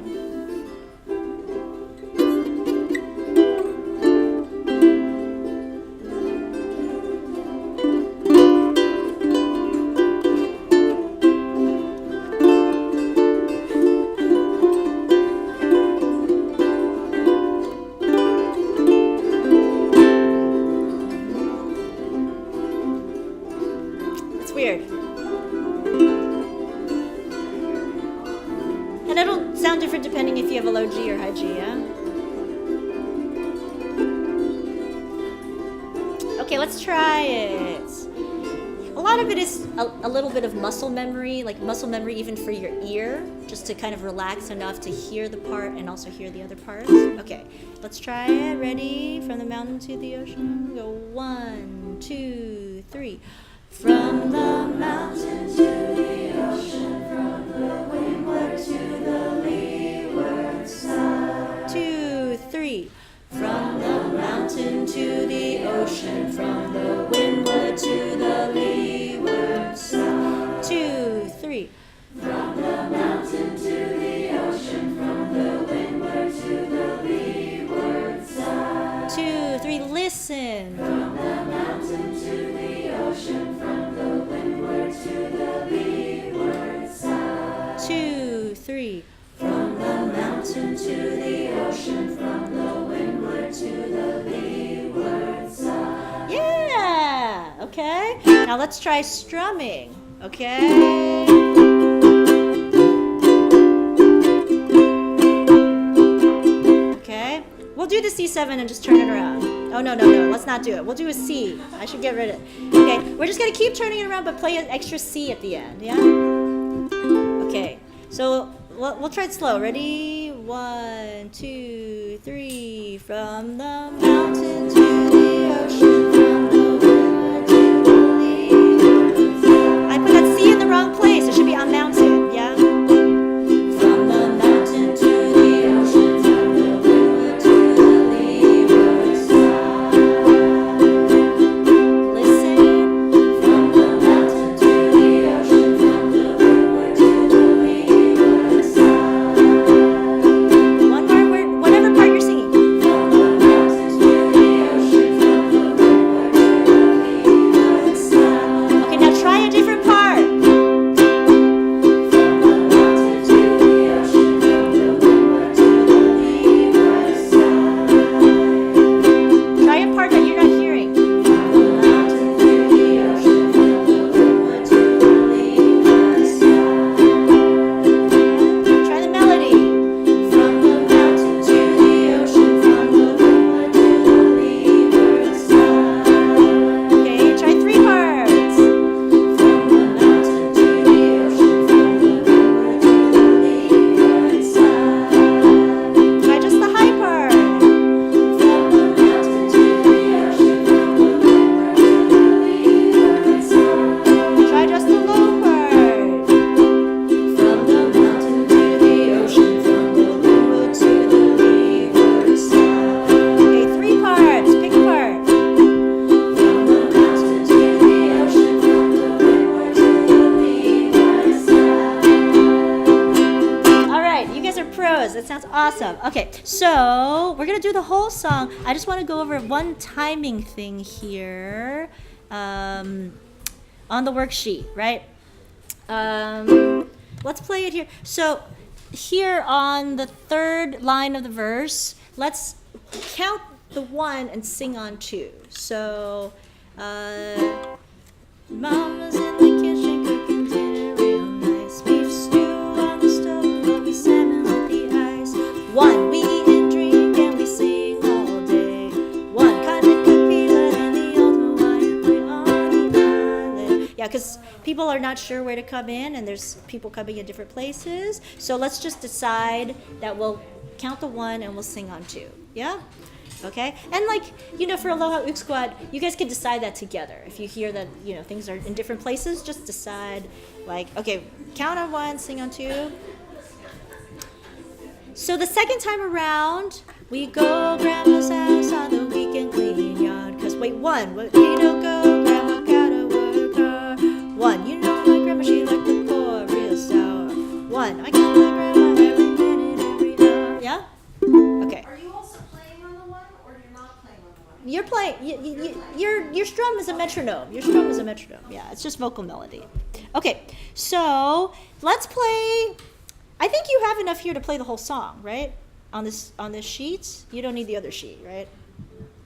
It's weird. And it'll sound different depending if you have a low G or high G, yeah? Okay, let's try it. A lot of it is a little bit of muscle memory, like muscle memory even for your ear, just to kind of relax enough to hear the part and also hear the other parts. Okay, let's try it. Ready? From the mountain to the ocean. Go 1, 2, 3. From the mountain to the ocean, from the windward to the leeward side. 2, 3. From the mountain to the ocean, from the windward to the leeward side. 2, 3. From the mountain to the ocean, from the windward to the leeward side. 2, 3. Listen. From the mountain to the ocean, from the windward to the leeward side. 3. From the mountain to the ocean, from the windward to the leeward side. Yeah! Okay. Now let's try strumming. Okay. Okay. We'll do the C7 and just turn it around. Oh, no. Let's not do it. We'll do a C. I should get rid of it. Okay. We're just going to keep turning it around, but play an extra C at the end. Yeah? Okay. So we'll try it slow. Ready? 1, 2, 3. From the mountain to the ocean, from the river to the leeward side. I put that C in the wrong place. It should be on mountain. Yeah? From the mountain to the ocean, from the river to the leeward side. Listen. From the mountain to the ocean, from the river to the leeward side. One more word, whatever part you're singing. From the mountain to the ocean, from the river to the leeward side. Okay, now try a different part. From the mountain to the ocean, from the river to the leeward side. Try a part that you're not hearing. From the mountain to the ocean, from the river to the leeward side. Try the melody. From the mountain to the ocean, from the river to the leeward side. Okay, try 3 parts. From the mountain to the ocean, from the river to the leeward side. Try just the high part. From the mountain to the ocean, from the river to the leeward side. Try just the low part. From the mountain to the ocean, from the river to the leeward side. Okay, 3 parts. Pick a part. From the mountain to the ocean, from the river to the leeward side. All right, you guys are pros. That sounds awesome. Okay, so we're gonna do the whole song. I just want to go over one timing thing here on the worksheet, right? Let's play it here. So here on the 3rd line of the verse, let's count the 1 and sing on 2. So, Mama's in the kitchen cooking dinner real nice. Beef stew on the stove, lovely salmon with the ice. 1, we eat and drink and we sing all day. 1, kind of cooked pizza in the old Hawaiian way on the island. Yeah, because people are not sure where to come in and there's people coming in different places. So let's just decide that we'll count the 1 and we'll sing on 2. Yeah? Okay? And for Aloha Uke Squad, you guys can decide that together. If you hear that, things are in different places, just decide, okay, count on 1, sing on 2. So the second time around, we go Grandma's house on the weekend, clean yard. Because, 1, we don't go, Grandma gotta work hard. 1, my grandma, she liked the poor, real sour. 1, I got my grandma every minute, every hour. Yeah? Okay. Are you also playing on the one, or you're not playing on the one? You're playing. Your strum is a metronome. Your strum is a metronome. Yeah, it's just vocal melody. Okay, so let's play. I think you have enough here to play the whole song, right? On this sheet, you don't need the other sheet, right?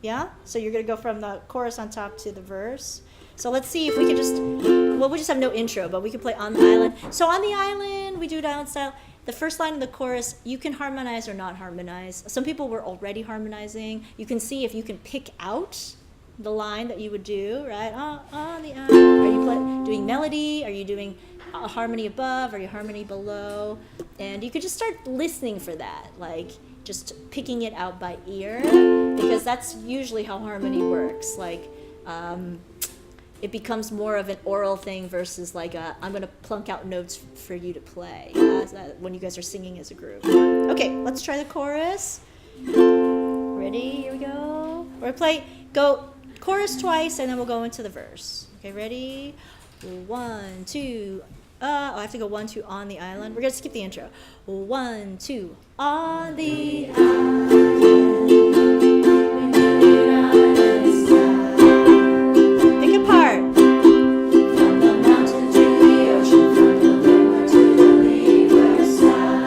Yeah. So you're gonna go from the chorus on top to the verse. So let's see if we can just. Well, we just have no intro, but we can play On the Island. So on the island, we do it island style. The first line of the chorus, you can harmonize or not harmonize. Some people were already harmonizing. You can see if you can pick out the line that you would do, right? On the island. Are you doing melody? Are you doing a harmony above? Are you harmony below? And you could just start listening for that, just picking it out by ear, because that's usually how harmony works. It becomes more of an oral thing versus I'm going to plunk out notes for you to play when you guys are singing as a group. Okay, let's try the chorus. Ready? Here we go. We're go chorus twice and then we'll go into the verse. Okay, ready? 1, 2. I have to go 1, 2 on the island. We're going to skip the intro. 1, 2 on the island. From the mountain to the ocean, from the river to the leeward side.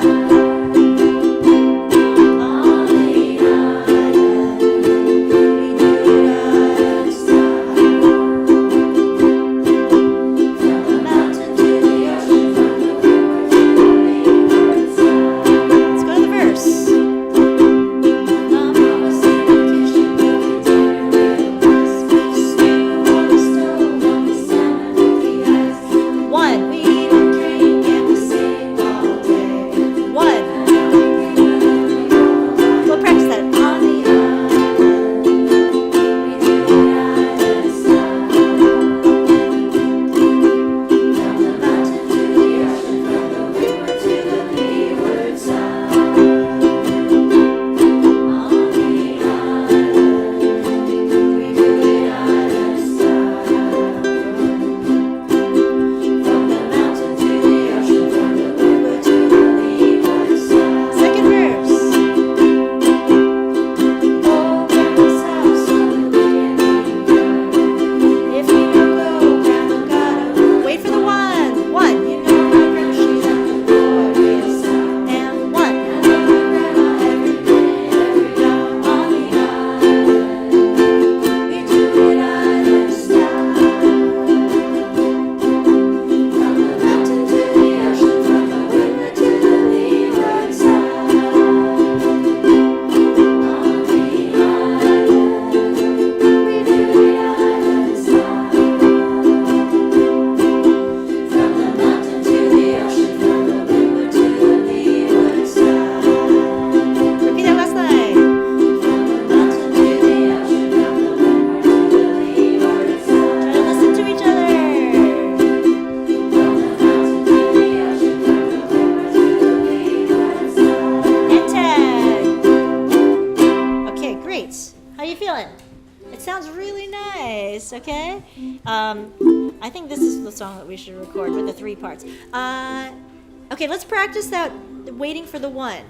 sounds really nice. Okay. I think this is the song that we should record with the 3 parts. Okay, let's practice that waiting for the 1.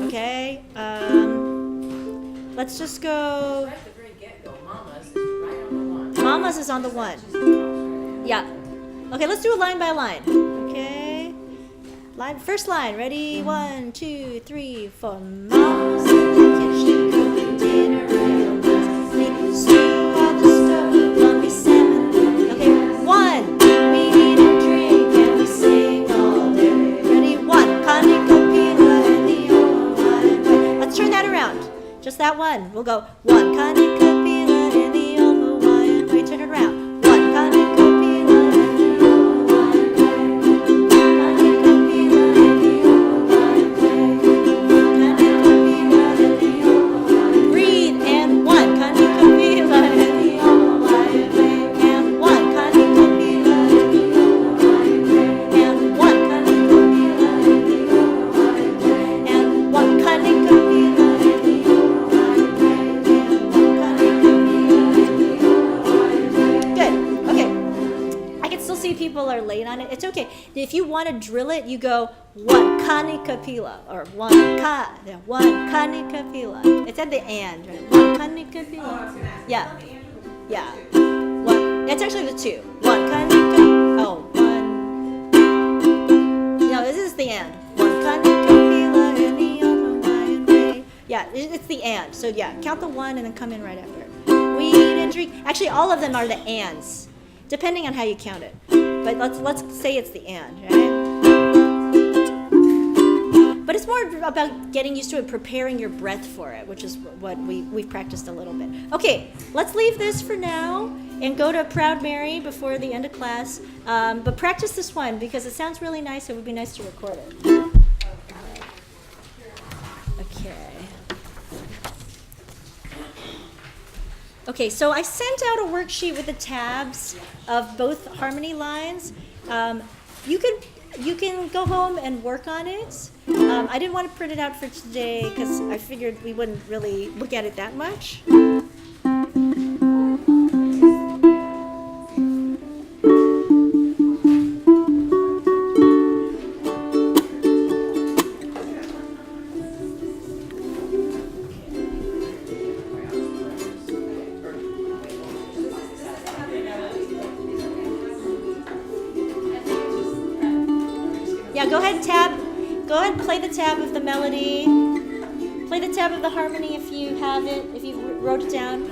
Okay. Let's just go. Right at the very get-go, Mama's is right on the 1. Mama's is on the 1. Yeah. Okay, let's do it line by line. Okay. First line. Ready? 1, 2, 3, 4. Mama's in the kitchen cooking dinner real nice. Making stew on the stove, lumpy salmon. Okay. 1. We eat and drink and we sing all day. Ready? 1. Kanikapila in the old wine way. Let's turn that around. Just that one. We'll go 1. Kanikapila in the old Hawaiian way. Turn it around. 1. Kanikapila in the old Hawaiian way. Kanikapila in the old Hawaiian way. Kanikapila in the old Hawaiian way. Breathe and 1. Kanikapila in the old Hawaiian way. And 1. Kanikapila in the old Hawaiian way. And 1. Kanikapila in the old Hawaiian way. And 1. Kanikapila in the old Good. Okay. I can still see people are late on it. It's okay. If you want to drill it, you go 1 kanikapila or 1 kanikapila. It's at the and, right? 1 kanikapila. Yeah. Yeah. 1. That's actually the 2. 1 kanikapila. Oh, 1. No, this is the and. 1 kanikapila in the old Hawaiian way. Yeah, it's the and. So yeah, count the 1 and then come in right after it. We eat and drink. Actually, all of them are the ands, depending on how you count it. But let's say it's the and, right? But it's more about getting used to it, preparing your breath for it, which is what we've practiced a little bit. Okay, let's leave this for now and go to Proud Mary before the end of class. But practice this one because it sounds really nice. It would be nice to record it. Okay. Okay, so I sent out a worksheet with the tabs of both harmony lines. You can go home and work on it. I didn't want to print it out for today because I figured we wouldn't really look at it that much. Yeah, go ahead and play the tab of the melody. Play the tab of the harmony if you have it, if you wrote it down.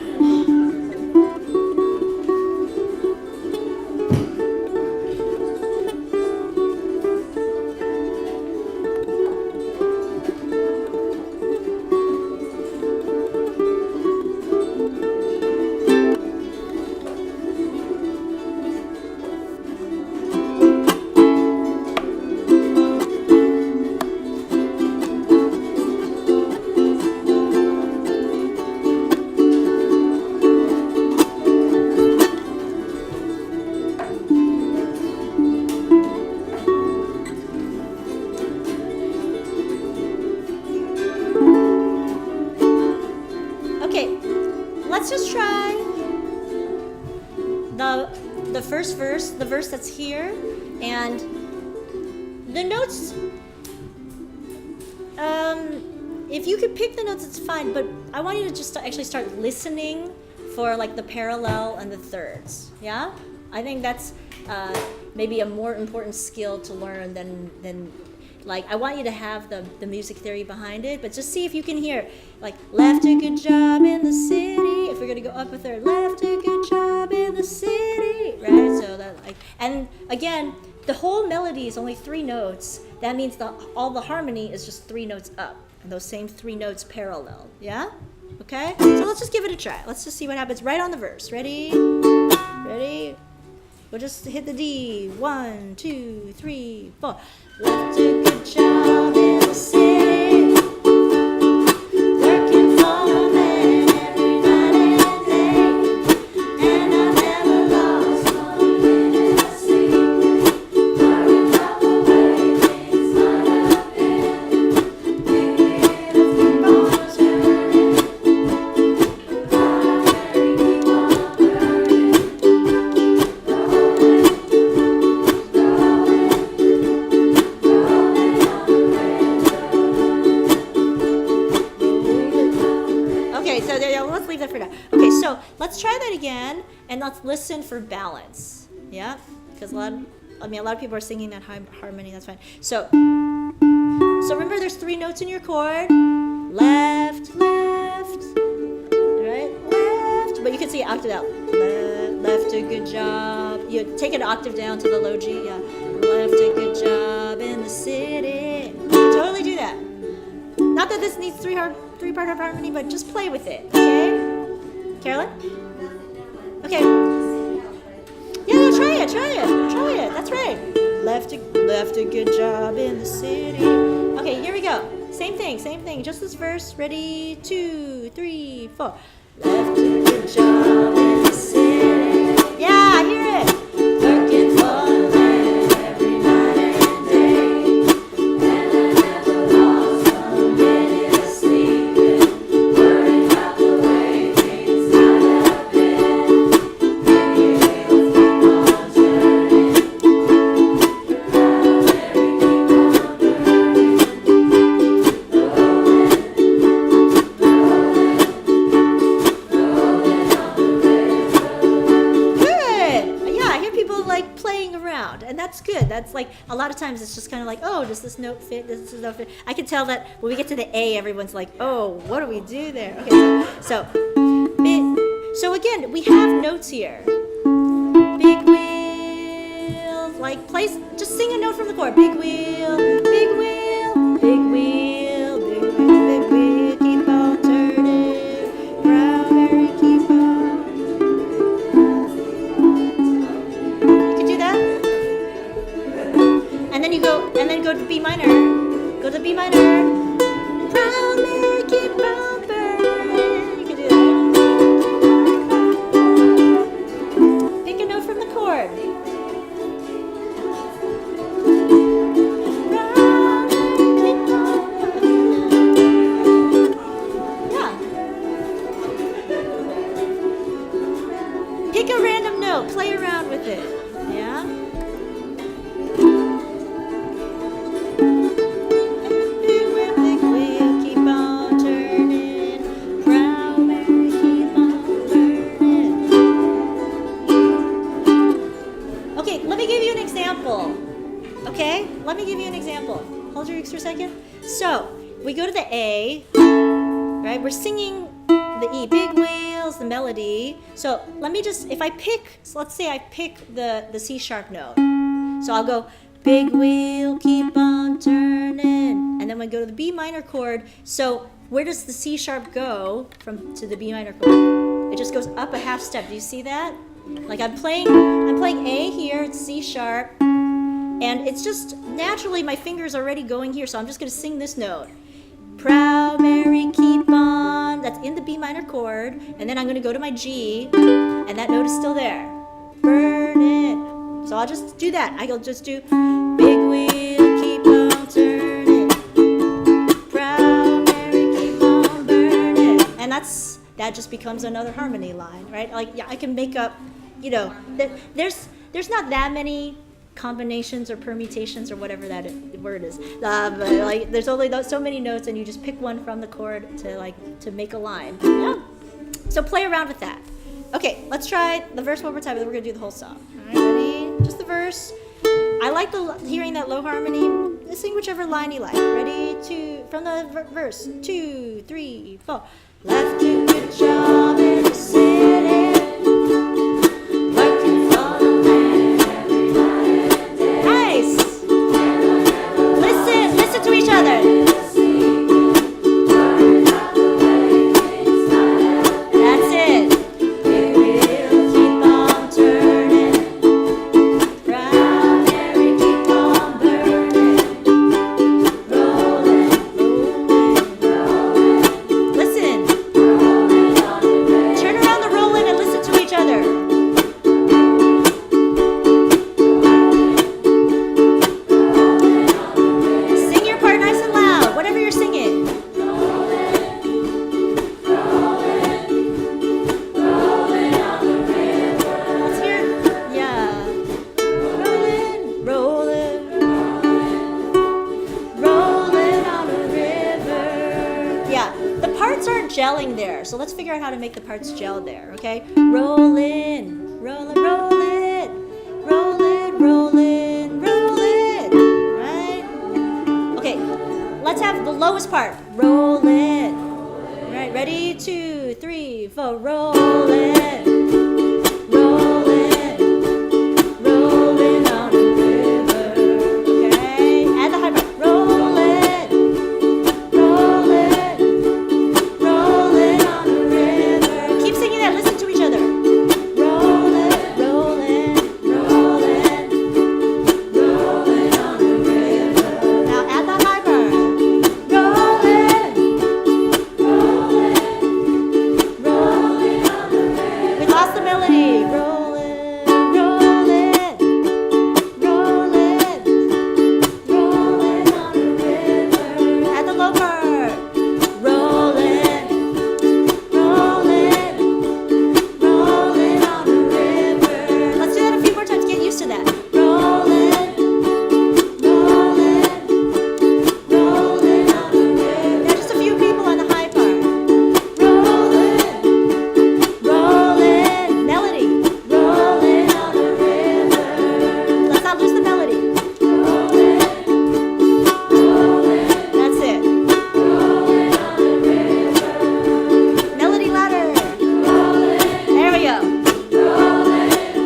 The first verse, the verse that's here, and the notes, if you could pick the notes, it's fine, but I want you to just actually start listening for like the parallel and the thirds, yeah? I think that's maybe a more important skill to learn than like, I want you to have the music theory behind it, but just see if you can hear, like, left a good job in the city. If we're gonna go up a third, left a good job in the city, right? So that, like, and again, the whole melody is only 3 notes. That means all the harmony is just 3 notes up, and those same 3 notes parallel, yeah? Okay? So let's just give it a try. Let's just see what happens right on the verse. Ready? Ready? We'll just hit the D. 1, 2, 3, 4. Left a good job in the city, working for a man every night and day, and I never lost one minute of sleep, worrying about the way things might have been, thinking of keep on turning, Proud Mary, keep on let's try that again, and let's listen for balance. Yeah, because a lot of people are singing that harmony. That's fine. So remember, there's 3 notes in your chord. Left, left, right, left. But you can see octave out. Left, a good job. You take an octave down to the low G. Yeah. Left, a good job in the city. Totally do that. Not that this needs 3-part harmony, but just play with it. Okay, Carolyn? Okay. Yeah, try it. That's right. Left a good job in the city. Okay, here we go. Same thing. Just this verse. Ready? 2, 3, 4. Left a good job in the city. Yeah, I hear it. Working for them every night and day. And I never lost a minute of sleeping. Worrying about the way things might have been. Maybe we'll keep on turning. And that's good. That's like a lot of times it's just kind of like, oh, does this note fit? Does this note fit? I can tell that when we get to the A, everyone's like, oh, what do we do there? Okay, so again, we have notes here. Big wheel, like place, just sing a note from the chord. Big wheel, big wheel, big wheel, big wheel, big wheel, keep on turning, proud Mary, keep on. You can do that. And then go to B minor. Go to B minor. Proud Mary, keep on burning. You can do that. Pick a note from the chord. Proud Mary, keep on burning. Yeah. Pick a random note. Play around with it. Yeah. Okay, let me give you an example. Hold your Ukes for a second. So, we go to the A, right? We're singing the E, big wheels, the melody. So, let's say I pick the C sharp note. So, I'll go, big wheel, keep on turning. And then we go to the B minor chord. So, where does the C sharp go to the B minor chord? It just goes up a half step. Do you see that? Like I'm playing A here, it's C sharp. And it's just naturally my finger's already going here, so I'm just going to sing this note. Proud Mary, keep on. That's in the B minor chord. And then I'm going to go to my G, and that note is still there. Burn it. So I'll just do that. I'll just do big wheel, keep on turning. Proud Mary, keep on burning. And that just becomes another harmony line, right? Like, yeah, I can make up, there's not that many combinations or permutations or whatever that word is. But like, there's only so many notes, and you just pick one from the chord to make a line. Yeah. So play around with that. Okay, let's try the verse one more time, and then we're gonna do the whole song. All right, ready? Just the verse. I like hearing that low harmony. Sing whichever line you like. Ready? From the verse. 2, 3, 4. Left a good job in the city. gelling there. So let's figure out how to make the parts gel there, okay? Roll in, roll it, roll it, roll it, roll it, roll it, right? Okay, let's have the lowest part. Roll it. All right, ready? 2, 3, 4, roll it. Roll it. Roll it on the river. Okay, add the high part. Roll it. Roll it. Roll it on the river. Keep singing that. Listen to each other. Roll it. Roll it. Roll it. Roll it on the river. Now add the high part. Roll it. Roll it. Roll it on the river. We lost the melody. Roll it. Roll it. Roll it. Roll it on the river. Add the low part. Roll it. Roll it. Roll it on the river. Let's do that a few more times. Get used to that. Roll it. Roll it. Roll it on the river. Now just a few people on the high part. Roll it. Roll it. Melody. Roll it on the river. Let's not lose the melody. Roll it. Roll it. That's it. Roll it on the river. Melody louder. Roll it. There we go. Roll it.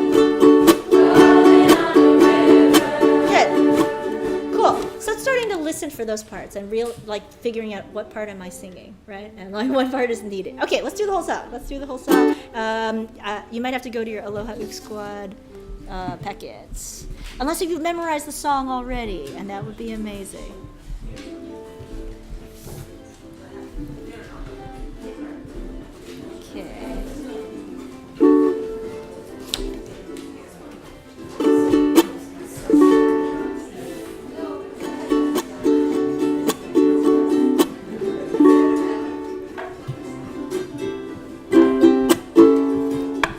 Roll it on the river. Good. Cool. So it's starting to listen for those parts and figuring out what part am I singing, right? And like what part is needed. Okay, let's do the whole song. Let's do the whole song. You might have to go to your Aloha Uke Squad packets. Unless you've memorized the song already, and that would be amazing. Okay.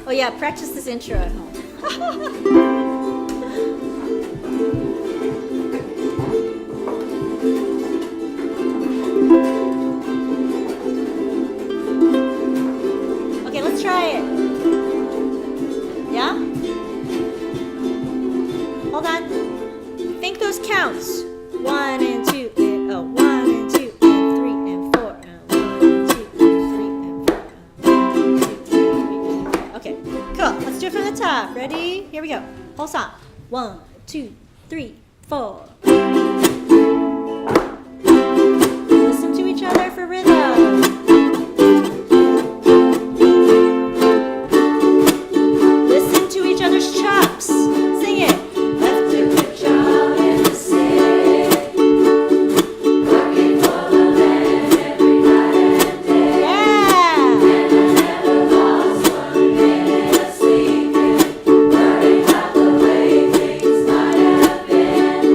Oh yeah, practice this intro at home. Okay, let's try it. Yeah? Hold on. Think those counts. 1 and 2 and 1 and 2 and 3 and 4 and 1 and 2 and 3 and 4 and 1 and 2 and 3 and 4. Okay, cool. Let's do it from the top. Ready? Here we go. Whole song. 1, 2, 3, 4. Listen to each other for rhythm. Listen to each other's chops. Sing it. Let's do a job in the city. Working for the land every night and day. Yeah. And I never lost 1 minute of sleeping. Worrying about the way things might have been.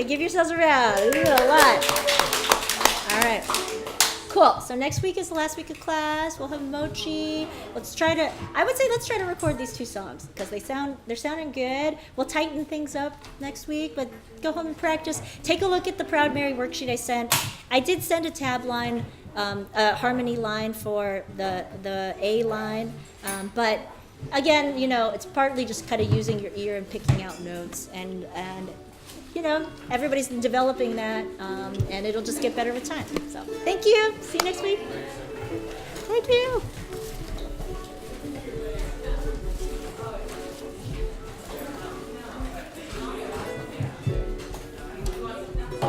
give yourselves a round. You did a lot. All right. Cool. So next week is the last week of class. We'll have mochi. Let's try to record these 2 songs because they're sounding good. We'll tighten things up next week, but go home and practice. Take a look at the Proud Mary worksheet I sent. I did send a tab line, a harmony line for the A line, but again, it's partly just kind of using your ear and picking out notes, and everybody's developing that, and it'll just get better with time. So thank you. See you next week. Thank you.